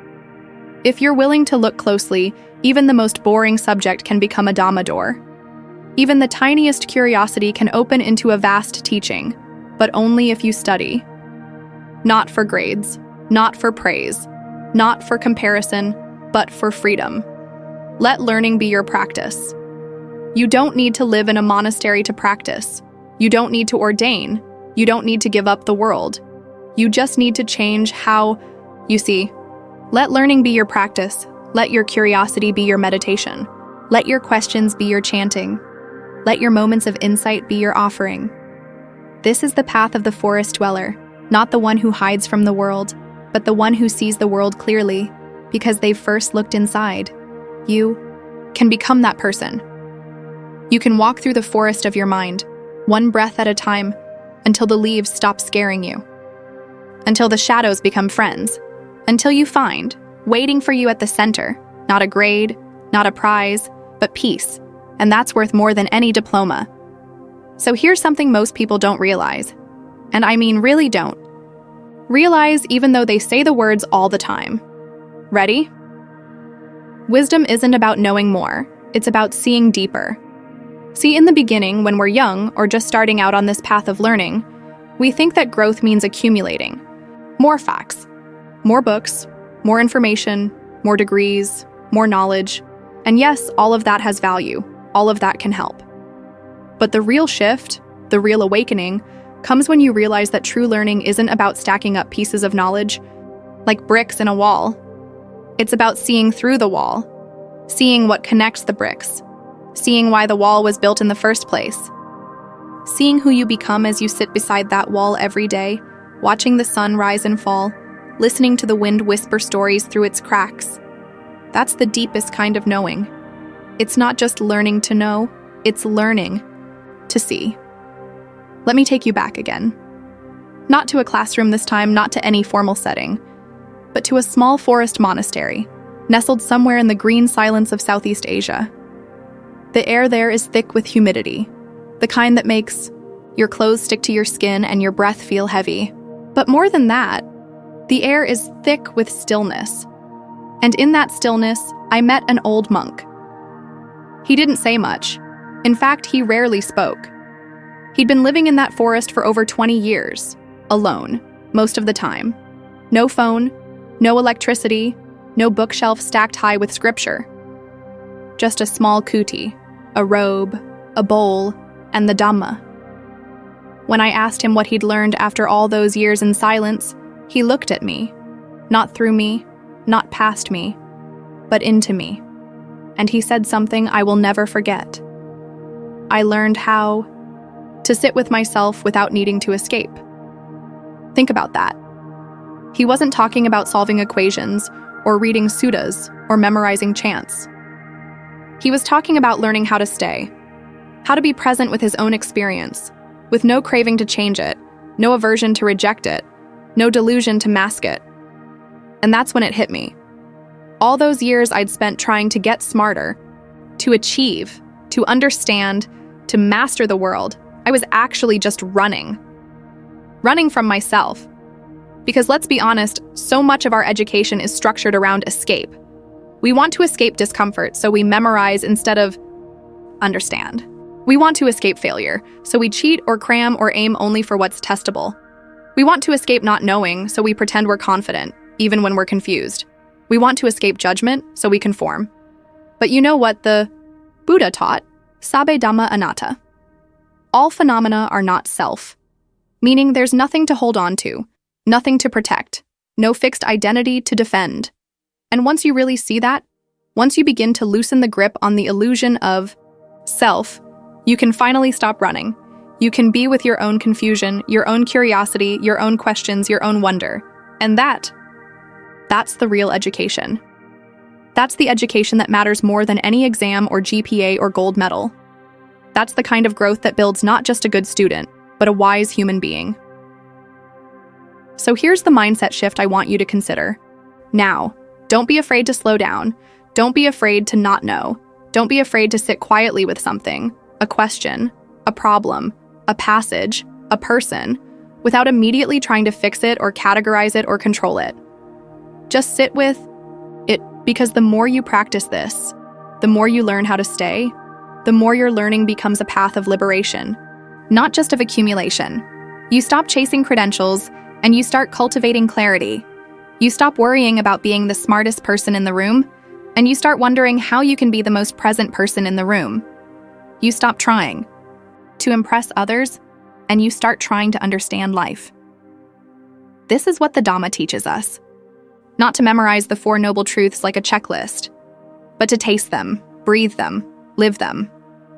If you're willing to look closely, even the most boring subject can become a Dhamma door. Even the tiniest curiosity can open into a vast teaching, but only if you study. Not for grades, not for praise, not for comparison, but for freedom. Let learning be your practice. You don't need to live in a monastery to practice. You don't need to ordain. You don't need to give up the world. You just need to change how you see. Let learning be your practice. Let your curiosity be your meditation. Let your questions be your chanting. Let your moments of insight be your offering. This is the path of the forest dweller, not the one who hides from the world, but the one who sees the world clearly, because they've first looked inside. You can become that person. You can walk through the forest of your mind, one breath at a time, until the leaves stop scaring you. Until the shadows become friends. Until you find, waiting for you at the center, not a grade, not a prize, but peace. And that's worth more than any diploma. So here's something most people don't realize. And I mean really don't. Realize even though they say the words all the time. Ready? Wisdom isn't about knowing more. It's about seeing deeper. See, in the beginning, when we're young or just starting out on this path of learning, we think that growth means accumulating. More facts, more books, more information, more degrees, more knowledge. And yes, all of that has value. All of that can help. But the real shift, the real awakening, comes when you realize that true learning isn't about stacking up pieces of knowledge like bricks in a wall. It's about seeing through the wall, seeing what connects the bricks, seeing why the wall was built in the first place, seeing who you become as you sit beside that wall every day, watching the sun rise and fall, listening to the wind whisper stories through its cracks. That's the deepest kind of knowing. It's not just learning to know, it's learning to see. Let me take you back again. Not to a classroom this time, not to any formal setting, but to a small forest monastery, nestled somewhere in the green silence of Southeast Asia. The air there is thick with humidity, the kind that makes your clothes stick to your skin and your breath feel heavy. But more than that, the air is thick with stillness. And in that stillness, I met an old monk. He didn't say much. In fact, he rarely spoke. He'd been living in that forest for over 20 years, alone, most of the time. No phone, no electricity, no bookshelf stacked high with scripture. Just a small kuti, a robe, a bowl, and the Dhamma. When I asked him what he'd learned after all those years in silence, he looked at me, not through me, not past me, but into me. And he said something I will never forget. I learned how to sit with myself without needing to escape. Think about that. He wasn't talking about solving equations, or reading suttas, or memorizing chants. He was talking about learning how to stay, how to be present with his own experience, with no craving to change it, no aversion to reject it, no delusion to mask it. And that's when it hit me. All those years I'd spent trying to get smarter, to achieve, to understand, to master the world, I was actually just running. Running from myself. Because let's be honest, so much of our education is structured around escape. We want to escape discomfort, so we memorize instead of understand. We want to escape failure, so we cheat or cram or aim only for what's testable. We want to escape not knowing, so we pretend we're confident, even when we're confused. We want to escape judgment, so we conform. But you know what the Buddha taught? Sabbe Dhamma Anatta. All phenomena are not self, meaning there's nothing to hold on to, nothing to protect, no fixed identity to defend. And once you really see that, once you begin to loosen the grip on the illusion of self, you can finally stop running. You can be with your own confusion, your own curiosity, your own questions, your own wonder. And that's the real education. That's the education that matters more than any exam or GPA or gold medal. That's the kind of growth that builds not just a good student, but a wise human being. So here's the mindset shift I want you to consider. Now, don't be afraid to slow down. Don't be afraid to not know. Don't be afraid to sit quietly with something, a question, a problem, a passage, a person, without immediately trying to fix it or categorize it or control it. Just sit with it, because the more you practice this, the more you learn how to stay, the more your learning becomes a path of liberation, not just of accumulation. You stop chasing credentials and you start cultivating clarity. You stop worrying about being the smartest person in the room, and you start wondering how you can be the most present person in the room. You stop trying to impress others and you start trying to understand life. This is what the Dhamma teaches us. Not to memorize the Four Noble Truths like a checklist, but to taste them, breathe them, live them.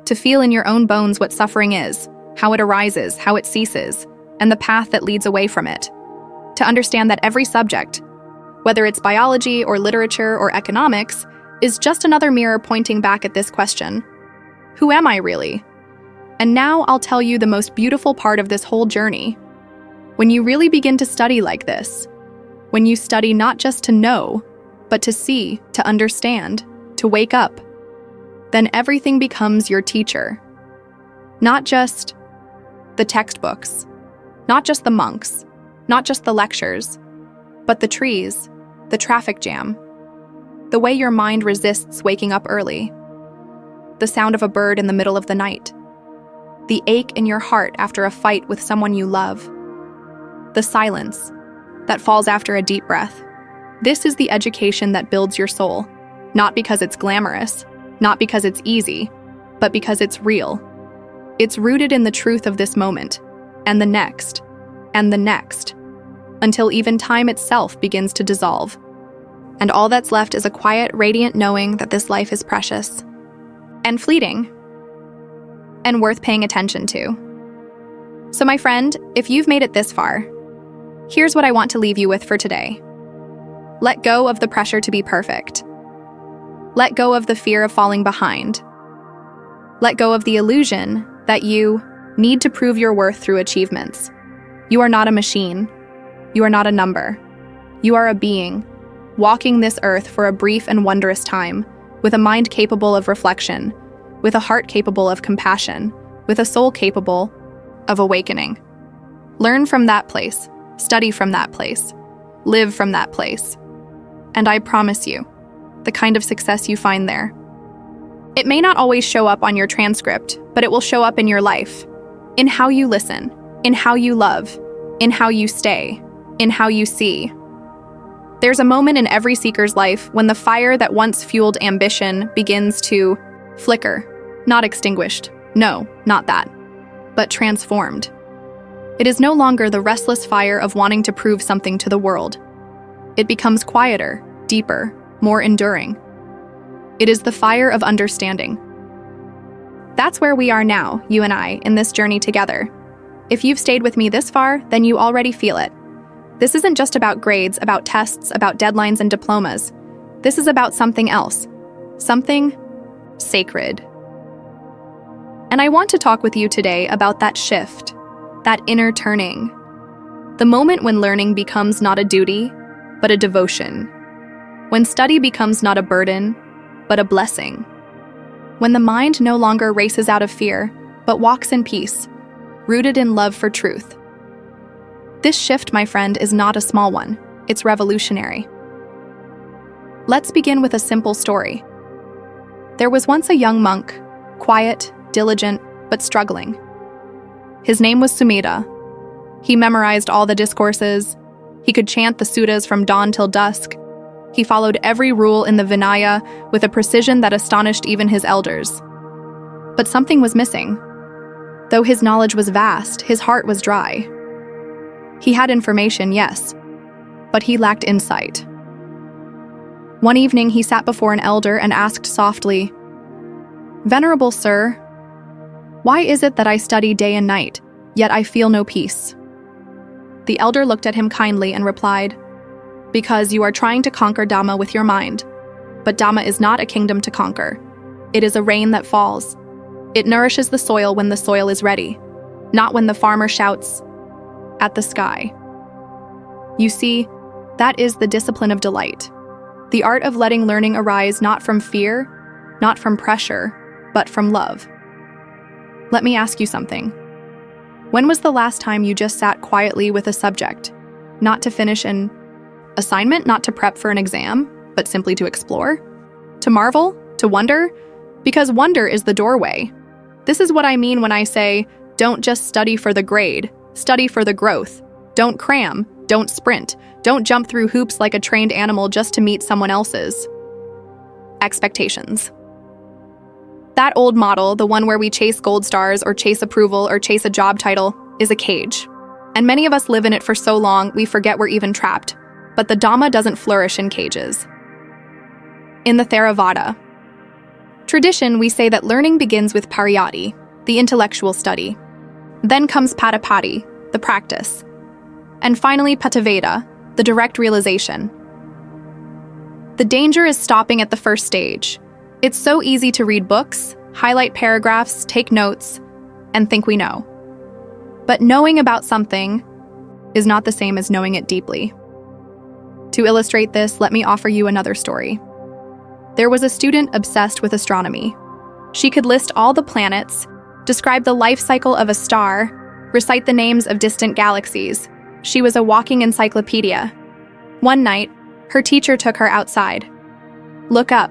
To feel in your own bones what suffering is, how it arises, how it ceases, and the path that leads away from it. To understand that every subject, whether it's biology or literature or economics, is just another mirror pointing back at this question. Who am I really? And now I'll tell you the most beautiful part of this whole journey. When you really begin to study like this, when you study not just to know, but to see, to understand, to wake up, then everything becomes your teacher. Not just the textbooks, not just the monks, not just the lectures, but the trees, the traffic jam, the way your mind resists waking up early, the sound of a bird in the middle of the night, the ache in your heart after a fight with someone you love, the silence that falls after a deep breath. This is the education that builds your soul, not because it's glamorous, not because it's easy, but because it's real. It's rooted in the truth of this moment, and the next, until even time itself begins to dissolve. And all that's left is a quiet, radiant knowing that this life is precious and fleeting and worth paying attention to. So my friend, if you've made it this far, here's what I want to leave you with for today. Let go of the pressure to be perfect. Let go of the fear of falling behind. Let go of the illusion that you need to prove your worth through achievements. You are not a machine. You are not a number. You are a being, walking this earth for a brief and wondrous time, with a mind capable of reflection, with a heart capable of compassion, with a soul capable of awakening. Learn from that place, study from that place, live from that place. And I promise you, the kind of success you find there, it may not always show up on your transcript, but it will show up in your life, in how you listen, in how you love, in how you stay, in how you see. There's a moment in every seeker's life when the fire that once fueled ambition begins to flicker, not extinguished. No, not that, but transformed. It is no longer the restless fire of wanting to prove something to the world. It becomes quieter, deeper, more enduring. It is the fire of understanding. That's where we are now, you and I, in this journey together. If you've stayed with me this far, then you already feel it. This isn't just about grades, about tests, about deadlines and diplomas. This is about something else. Something sacred. And I want to talk with you today about that shift, that inner turning. The moment when learning becomes not a duty, but a devotion. When study becomes not a burden, but a blessing. When the mind no longer races out of fear, but walks in peace, rooted in love for truth. This shift, my friend, is not a small one. It's revolutionary. Let's begin with a simple story. There was once a young monk, quiet, diligent, but struggling. His name was Sumedha. He memorized all the discourses. He could chant the suttas from dawn till dusk. He followed every rule in the Vinaya with a precision that astonished even his elders. But something was missing. Though his knowledge was vast, his heart was dry. He had information, yes, but he lacked insight. One evening, he sat before an elder and asked softly, "Venerable sir, why is it that I study day and night, yet I feel no peace?" The elder looked at him kindly and replied, "Because you are trying to conquer Dhamma with your mind. But Dhamma is not a kingdom to conquer. It is a rain that falls. It nourishes the soil when the soil is ready, not when the farmer shouts at the sky." You see, that is the discipline of delight. The art of letting learning arise not from fear, not from pressure, but from love. Let me ask you something. When was the last time you just sat quietly with a subject, not to finish an assignment, not to prep for an exam, but simply to explore? To marvel? To wonder? Because wonder is the doorway. This is what I mean when I say, don't just study for the grade, study for the growth. Don't cram, don't sprint, don't jump through hoops like a trained animal just to meet someone else's expectations. That old model, the one where we chase gold stars or chase approval or chase a job title, is a cage. And many of us live in it for so long, we forget we're even trapped. But the Dhamma doesn't flourish in cages. In the Theravada tradition, we say that learning begins with pariyatti, the intellectual study. Then comes patapati, the practice. And finally pataveda, the direct realization. The danger is stopping at the first stage. It's so easy to read books, highlight paragraphs, take notes, and think we know. But knowing about something is not the same as knowing it deeply. To illustrate this, let me offer you another story. There was a student obsessed with astronomy. She could list all the planets, describe the life cycle of a star, recite the names of distant galaxies. She was a walking encyclopedia. One night, her teacher took her outside. "Look up,"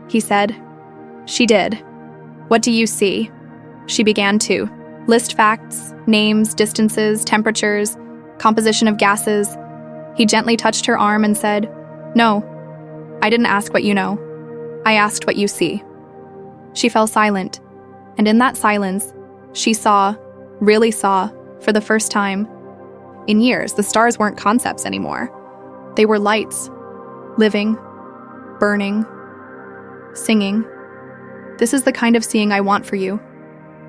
he said. She did. "What do you see?" She began to list facts, names, distances, temperatures, composition of gases. He gently touched her arm and said, "No, I didn't ask what you know. I asked what you see." She fell silent, and in that silence, she saw, really saw, for the first time in years, the stars weren't concepts anymore. They were lights, living, burning, singing. This is the kind of seeing I want for you.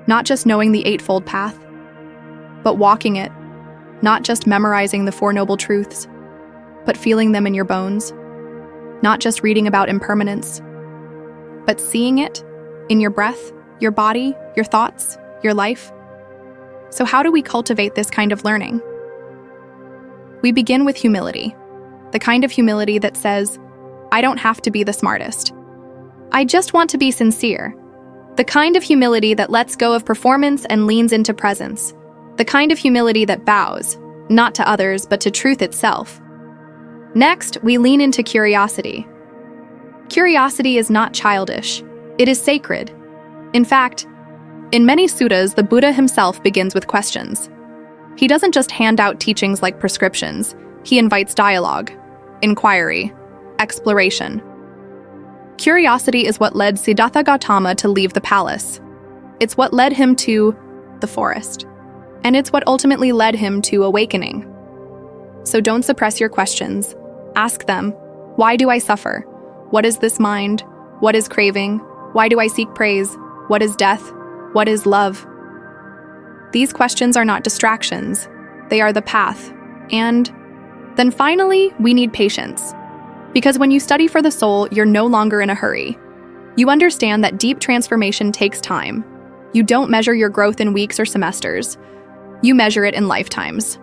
Not just knowing the Eightfold Path, but walking it. Not just memorizing the Four Noble Truths, but feeling them in your bones. Not just reading about impermanence, but seeing it in your breath, your body, your thoughts, your life. So how do we cultivate this kind of learning? We begin with humility, the kind of humility that says, I don't have to be the smartest. I just want to be sincere. The kind of humility that lets go of performance and leans into presence. The kind of humility that bows, not to others, but to truth itself. Next, we lean into curiosity. Curiosity is not childish. It is sacred. In fact, in many suttas, the Buddha himself begins with questions. He doesn't just hand out teachings like prescriptions. He invites dialogue, inquiry, exploration. Curiosity is what led Siddhartha Gautama to leave the palace. It's what led him to the forest. And it's what ultimately led him to awakening. So don't suppress your questions. Ask them, why do I suffer? What is this mind? What is craving? Why do I seek praise? What is death? What is love? These questions are not distractions. They are the path. And then finally, we need patience. Because when you study for the soul, you're no longer in a hurry. You understand that deep transformation takes time. You don't measure your growth in weeks or semesters. You measure it in lifetimes.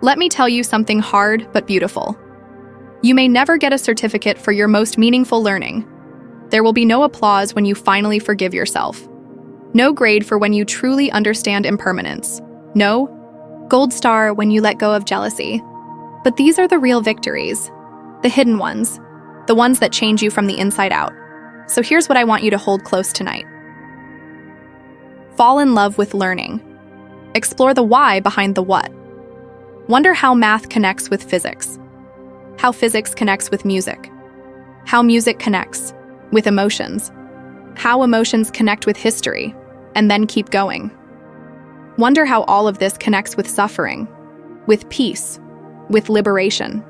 Let me tell you something hard but beautiful. You may never get a certificate for your most meaningful learning. There will be no applause when you finally forgive yourself. No grade for when you truly understand impermanence. No gold star when you let go of jealousy. But these are the real victories. The hidden ones. The ones that change you from the inside out. So here's what I want you to hold close tonight. Fall in love with learning. Explore the why behind the what. Wonder how math connects with physics. How physics connects with music. How music connects with emotions. How emotions connect with history, and then keep going. Wonder how all of this connects with suffering, with peace, with liberation.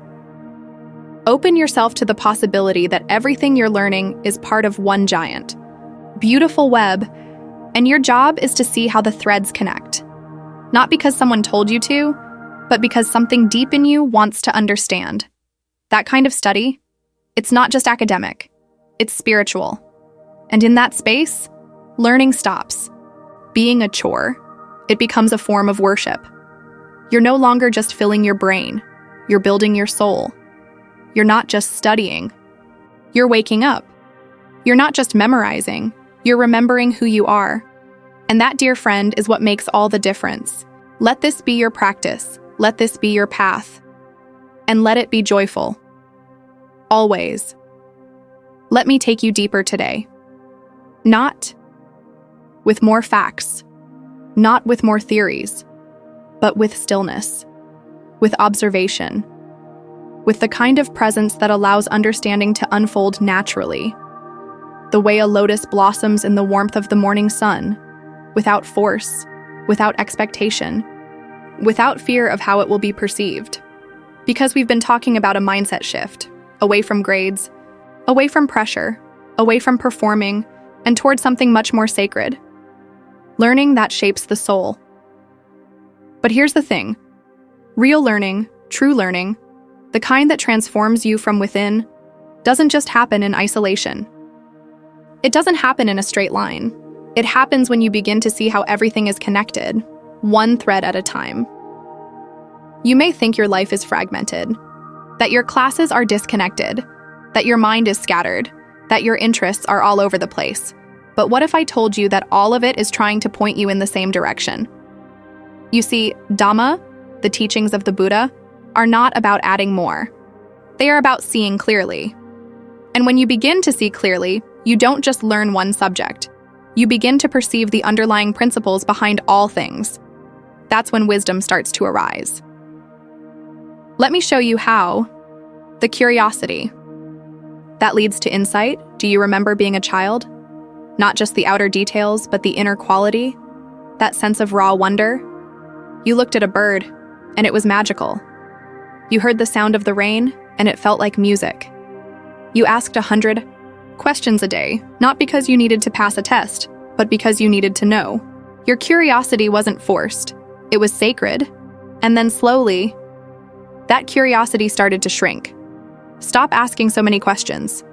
Open yourself to the possibility that everything you're learning is part of one giant, beautiful web, and your job is to see how the threads connect. Not because someone told you to, but because something deep in you wants to understand. That kind of study, it's not just academic, it's spiritual. And in that space, learning stops. Being a chore, it becomes a form of worship. You're no longer just filling your brain, you're building your soul. You're not just studying, you're waking up. You're not just memorizing, you're remembering who you are. And that, dear friend, is what makes all the difference. Let this be your practice. Let this be your path. And let it be joyful. Always. Let me take you deeper today. Not with more facts, not with more theories, but with stillness, with observation, with the kind of presence that allows understanding to unfold naturally, the way a lotus blossoms in the warmth of the morning sun, without force, without expectation, without fear of how it will be perceived. Because we've been talking about a mindset shift, away from grades, away from pressure, away from performing, and towards something much more sacred. Learning that shapes the soul. But here's the thing. Real learning, true learning, the kind that transforms you from within, doesn't just happen in isolation. It doesn't happen in a straight line. It happens when you begin to see how everything is connected, one thread at a time. You may think your life is fragmented, that your classes are disconnected, that your mind is scattered, that your interests are all over the place. But what if I told you that all of it is trying to point you in the same direction? You see, Dhamma, the teachings of the Buddha, are not about adding more. They are about seeing clearly. And when you begin to see clearly, you don't just learn one subject. You begin to perceive the underlying principles behind all things. That's when wisdom starts to arise. Let me show you how. The curiosity. That leads to insight. Do you remember being a child? Not just the outer details, but the inner quality. That sense of raw wonder. You looked at a bird, and it was magical. You heard the sound of the rain, and it felt like music. You asked 100 questions a day, not because you needed to pass a test, but because you needed to know. Your curiosity wasn't forced. It was sacred. And then slowly, that curiosity started to shrink. Stop asking so many questions.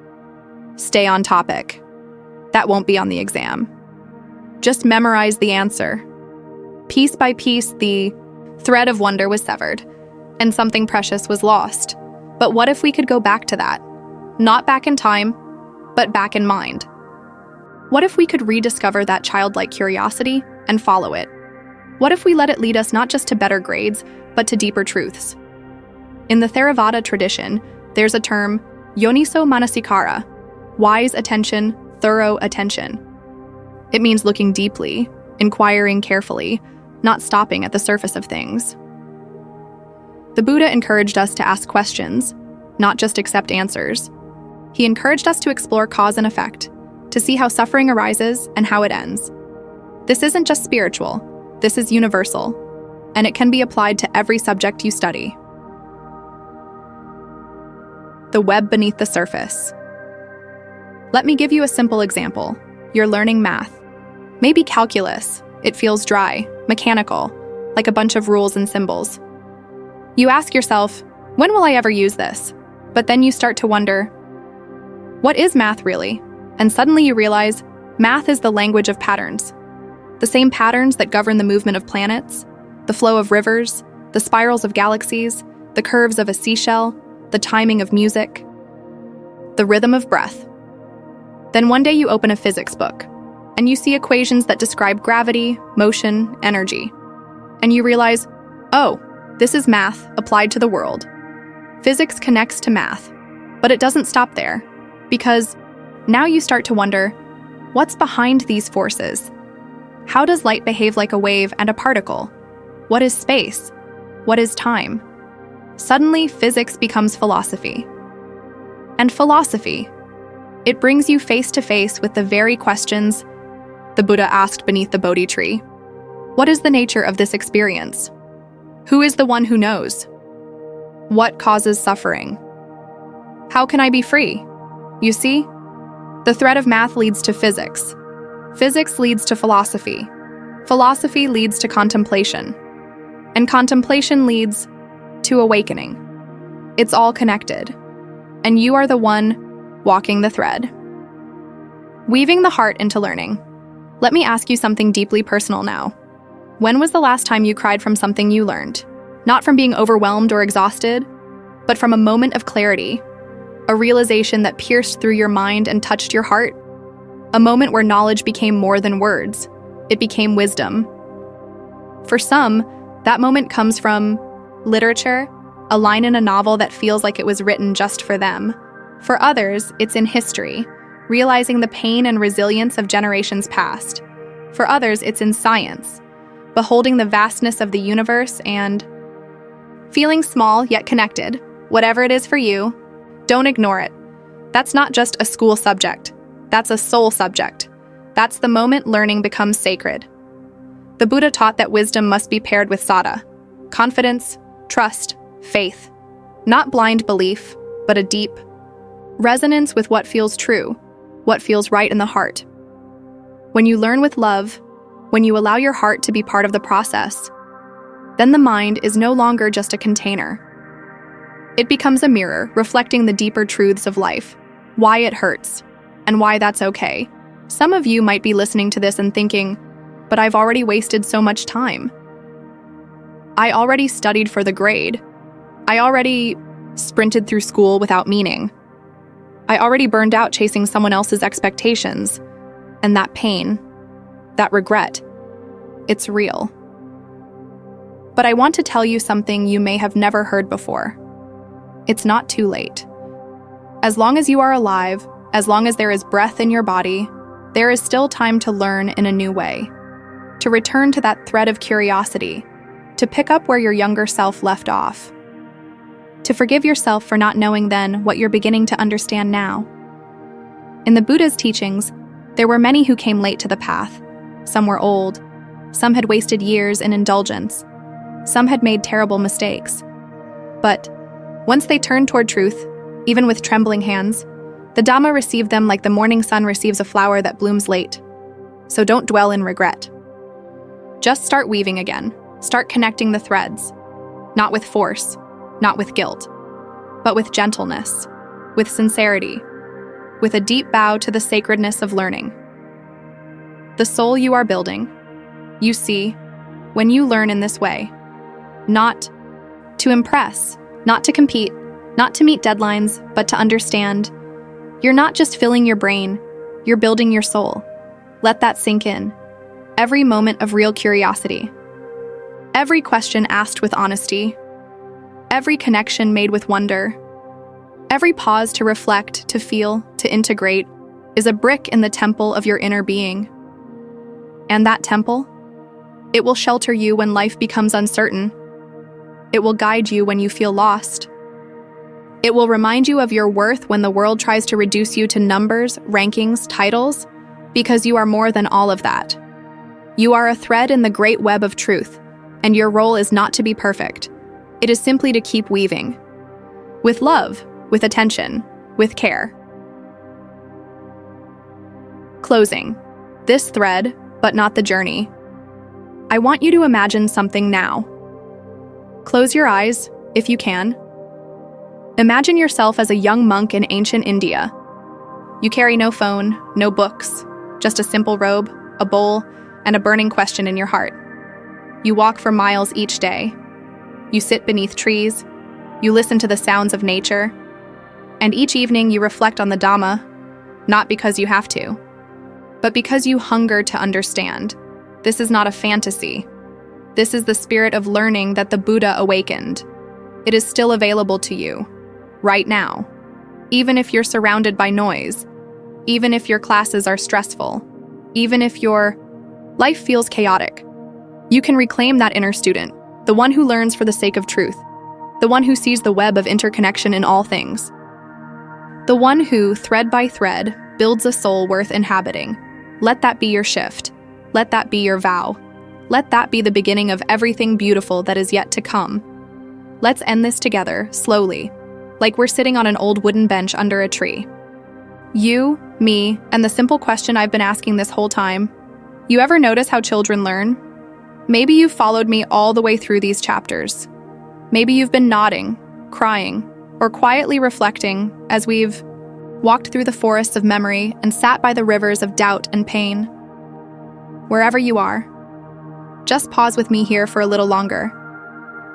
Stay on topic. That won't be on the exam. Just memorize the answer. Piece by piece, the thread of wonder was severed, and something precious was lost. But what if we could go back to that? Not back in time, but back in mind. What if we could rediscover that childlike curiosity and follow it? What if we let it lead us not just to better grades, but to deeper truths? In the Theravada tradition, there's a term, yoniso manasikara, wise attention, thorough attention. It means looking deeply, inquiring carefully, not stopping at the surface of things. The Buddha encouraged us to ask questions, not just accept answers. He encouraged us to explore cause and effect, to see how suffering arises and how it ends. This isn't just spiritual, this is universal, and it can be applied to every subject you study. The web beneath the surface. Let me give you a simple example. You're learning math. Maybe calculus. It feels dry, mechanical, like a bunch of rules and symbols. You ask yourself, when will I ever use this? But then you start to wonder, what is math really? And suddenly you realize, math is the language of patterns. The same patterns that govern the movement of planets, the flow of rivers, the spirals of galaxies, the curves of a seashell, the timing of music, the rhythm of breath. Then one day you open a physics book, and you see equations that describe gravity, motion, energy. And you realize, oh, this is math applied to the world. Physics connects to math, but it doesn't stop there, because now you start to wonder, what's behind these forces? How does light behave like a wave and a particle? What is space? What is time? Suddenly, physics becomes philosophy. And philosophy, it brings you face to face with the very questions the Buddha asked beneath the Bodhi tree. What is the nature of this experience? Who is the one who knows? What causes suffering? How can I be free? You see, the thread of math leads to physics. Physics leads to philosophy. Philosophy leads to contemplation. And contemplation leads to awakening. It's all connected. And you are the one walking the thread. Weaving the heart into learning. Let me ask you something deeply personal now. When was the last time you cried from something you learned? Not from being overwhelmed or exhausted, but from a moment of clarity, a realization that pierced through your mind and touched your heart, a moment where knowledge became more than words. It became wisdom. For some, that moment comes from literature, a line in a novel that feels like it was written just for them. For others, it's in history, realizing the pain and resilience of generations past. For others, it's in science, beholding the vastness of the universe and feeling small yet connected. Whatever it is for you, don't ignore it. That's not just a school subject. That's a soul subject. That's the moment learning becomes sacred. The Buddha taught that wisdom must be paired with saddha, confidence, trust, faith. Not blind belief, but a deep resonance with what feels true, what feels right in the heart. When you learn with love, when you allow your heart to be part of the process, then the mind is no longer just a container. It becomes a mirror reflecting the deeper truths of life, why it hurts, and why that's okay. Some of you might be listening to this and thinking, but I've already wasted so much time. I already studied for the grade. I already sprinted through school without meaning. I already burned out chasing someone else's expectations. And that pain, that regret, it's real. But I want to tell you something you may have never heard before. It's not too late. As long as you are alive, as long as there is breath in your body, there is still time to learn in a new way, to return to that thread of curiosity, to pick up where your younger self left off, to forgive yourself for not knowing then what you're beginning to understand now. In the Buddha's teachings, there were many who came late to the path. Some were old, some had wasted years in indulgence, some had made terrible mistakes. But once they turned toward truth, even with trembling hands, the Dhamma received them like the morning sun receives a flower that blooms late. So don't dwell in regret. Just start weaving again. Start connecting the threads. Not with force, not with guilt, but with gentleness, with sincerity, with a deep bow to the sacredness of learning. The soul you are building, you see, when you learn in this way, not to impress, not to compete, not to meet deadlines, but to understand. You're not just filling your brain, you're building your soul. Let that sink in. Every moment of real curiosity. Every question asked with honesty. Every connection made with wonder. Every pause to reflect, to feel, to integrate is a brick in the temple of your inner being. And that temple? It will shelter you when life becomes uncertain. It will guide you when you feel lost. It will remind you of your worth when the world tries to reduce you to numbers, rankings, titles, because you are more than all of that. You are a thread in the great web of truth, and your role is not to be perfect. It is simply to keep weaving. With love, with attention, with care. Closing. This thread, but not the journey. I want you to imagine something now. Close your eyes, if you can. Imagine yourself as a young monk in ancient India. You carry no phone, no books, just a simple robe, a bowl, and a burning question in your heart. You walk for miles each day. You sit beneath trees. You listen to the sounds of nature. And each evening you reflect on the Dhamma, not because you have to, but because you hunger to understand. This is not a fantasy. This is the spirit of learning that the Buddha awakened. It is still available to you, right now. Even if you're surrounded by noise, even if your classes are stressful, even if your life feels chaotic, you can reclaim that inner student, the one who learns for the sake of truth, the one who sees the web of interconnection in all things, the one who, thread by thread, builds a soul worth inhabiting. Let that be your shift. Let that be your vow. Let that be the beginning of everything beautiful that is yet to come. Let's end this together, slowly, like we're sitting on an old wooden bench under a tree. You, me, and the simple question I've been asking this whole time. You ever notice how children learn? Maybe you've followed me all the way through these chapters. Maybe you've been nodding, crying, or quietly reflecting as we've walked through the forests of memory and sat by the rivers of doubt and pain. Wherever you are, just pause with me here for a little longer,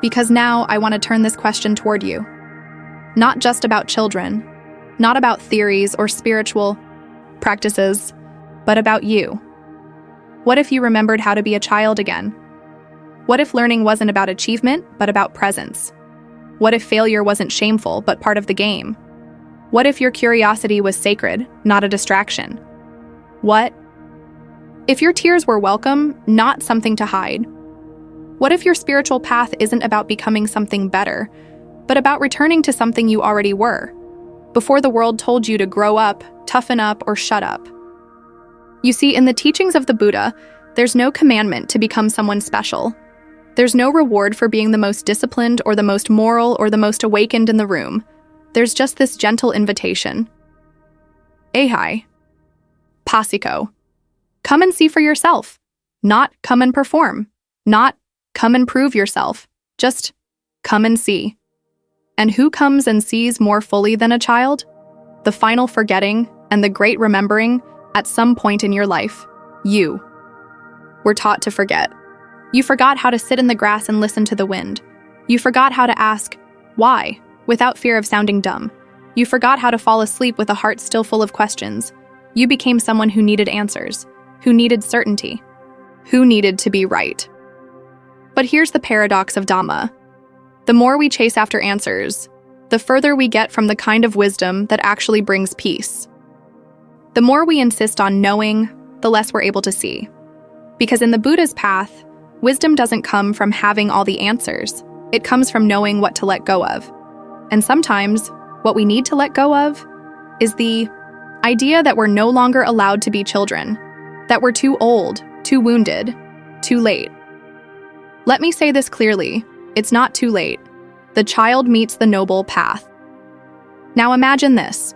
because now I want to turn this question toward you. Not just about children, not about theories or spiritual practices, but about you. What if you remembered how to be a child again? What if learning wasn't about achievement, but about presence? What if failure wasn't shameful, but part of the game? What if your curiosity was sacred, not a distraction? What if your tears were welcome, not something to hide? What if your spiritual path isn't about becoming something better, but about returning to something you already were, before the world told you to grow up, toughen up, or shut up? You see, in the teachings of the Buddha, There's no commandment to become someone special. There's no reward for being the most disciplined or the most moral or the most awakened in the room. There's just this gentle invitation. Ahai. Pasiko. Come and see for yourself. Not come and perform. Not come and prove yourself. Just come and see. And who comes and sees more fully than a child? The final forgetting and the great remembering at some point in your life. You were taught to forget. You forgot how to sit in the grass and listen to the wind. You forgot how to ask, why, without fear of sounding dumb. You forgot how to fall asleep with a heart still full of questions. You became someone who needed answers, who needed certainty, who needed to be right. But here's the paradox of Dhamma. The more we chase after answers, the further we get from the kind of wisdom that actually brings peace. The more we insist on knowing, the less we're able to see. Because in the Buddha's path, wisdom doesn't come from having all the answers. It comes from knowing what to let go of. And sometimes, what we need to let go of is the idea that we're no longer allowed to be children, that we're too old, too wounded, too late. Let me say this clearly. It's not too late. The child meets the noble path. Now imagine this.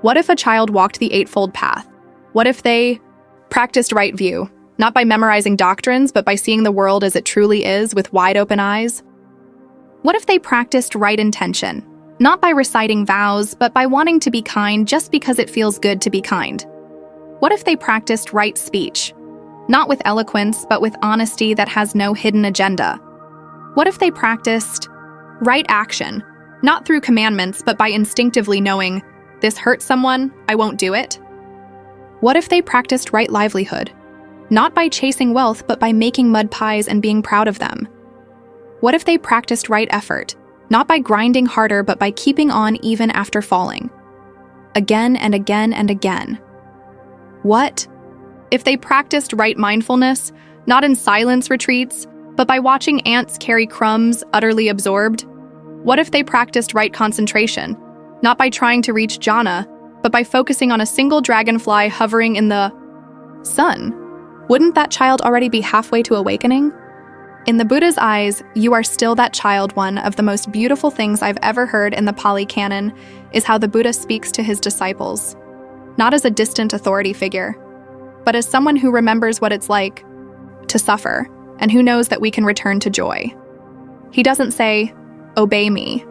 What if a child walked the Eightfold Path? What if they practiced right view, not by memorizing doctrines, but by seeing the world as it truly is with wide open eyes? What if they practiced right intention, not by reciting vows, but by wanting to be kind just because it feels good to be kind? What if they practiced right speech, not with eloquence, but with honesty that has no hidden agenda? What if they practiced right action, not through commandments, but by instinctively knowing, this hurts someone, I won't do it? What if they practiced right livelihood, not by chasing wealth, but by making mud pies and being proud of them? What if they practiced right effort, not by grinding harder, but by keeping on even after falling? Again and again and again. What if they practiced right mindfulness, not in silence retreats, but by watching ants carry crumbs utterly absorbed? What if they practiced right concentration, not by trying to reach jhana, but by focusing on a single dragonfly hovering in the sun? Wouldn't that child already be halfway to awakening? In the Buddha's eyes, you are still that child. One of the most beautiful things I've ever heard in the Pali Canon is how the Buddha speaks to his disciples, not as a distant authority figure, but as someone who remembers what it's like to suffer and who knows that we can return to joy. He doesn't say, obey me.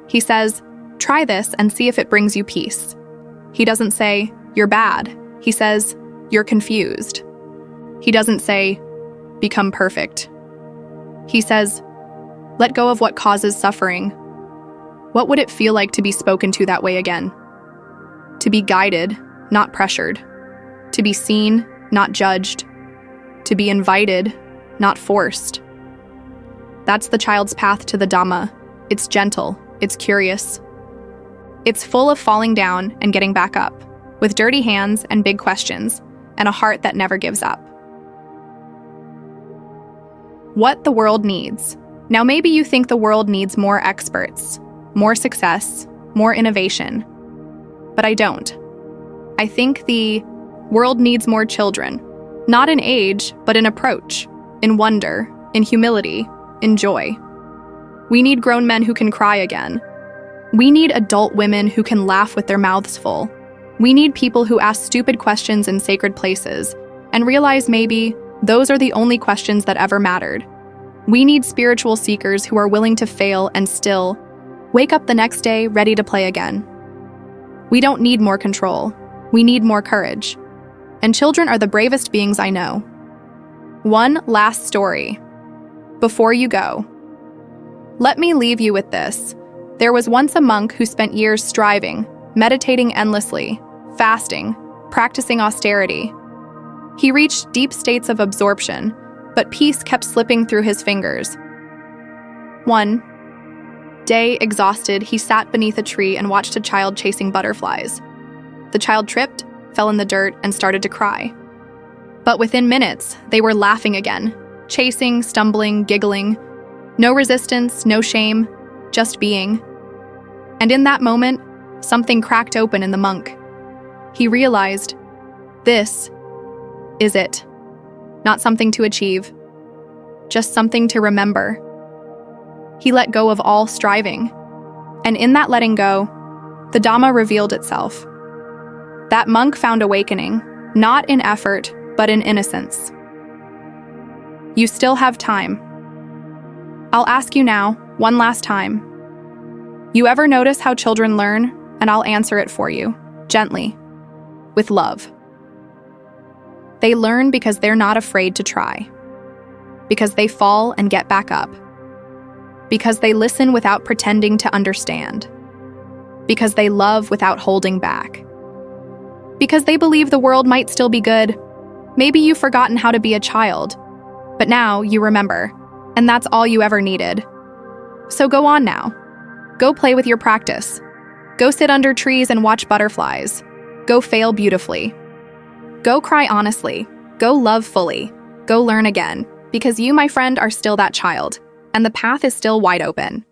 He says, try this and see if it brings you peace. He doesn't say, you're bad. He says, you're confused. He doesn't say, become perfect. He says, let go of what causes suffering. What would it feel like to be spoken to that way again? To be guided, not pressured. To be seen, not judged. To be invited, not forced. That's the child's path to the Dhamma. It's gentle, it's curious. It's full of falling down and getting back up, with dirty hands and big questions, and a heart that never gives up. What the world needs. Now maybe you think the world needs more experts, more success, more innovation. But I don't. I think the world needs more children, not in age, but in approach, in wonder, in humility, in joy. We need grown men who can cry again. We need adult women who can laugh with their mouths full. We need people who ask stupid questions in sacred places and realize maybe those are the only questions that ever mattered. We need spiritual seekers who are willing to fail and still wake up the next day ready to play again. We don't need more control. We need more courage. And children are the bravest beings I know. One last story. Before you go, let me leave you with this. There was once a monk who spent years striving, meditating endlessly, fasting, practicing austerity. He reached deep states of absorption, but peace kept slipping through his fingers. One day, exhausted, he sat beneath a tree and watched a child chasing butterflies. The child tripped, fell in the dirt, and started to cry. But within minutes, they were laughing again, chasing, stumbling, giggling. No resistance, no shame, just being. And in that moment, something cracked open in the monk. He realized, this is it. not something to achieve, just something to remember. He let go of all striving, and in that letting go, the Dhamma revealed itself. That monk found awakening, not in effort, but in innocence. You still have time. I'll ask you now, one last time. You ever notice how children learn? And I'll answer it for you, gently, with love. They learn because they're not afraid to try, because they fall and get back up, because they listen without pretending to understand, because they love without holding back, because they believe the world might still be good. Maybe you've forgotten how to be a child, but now you remember, and that's all you ever needed. So go on now. Go play with your practice. Go sit under trees and watch butterflies. Go fail beautifully. Go cry honestly. Go love fully. Go learn again, because you, my friend, are still that child, and the path is still wide open.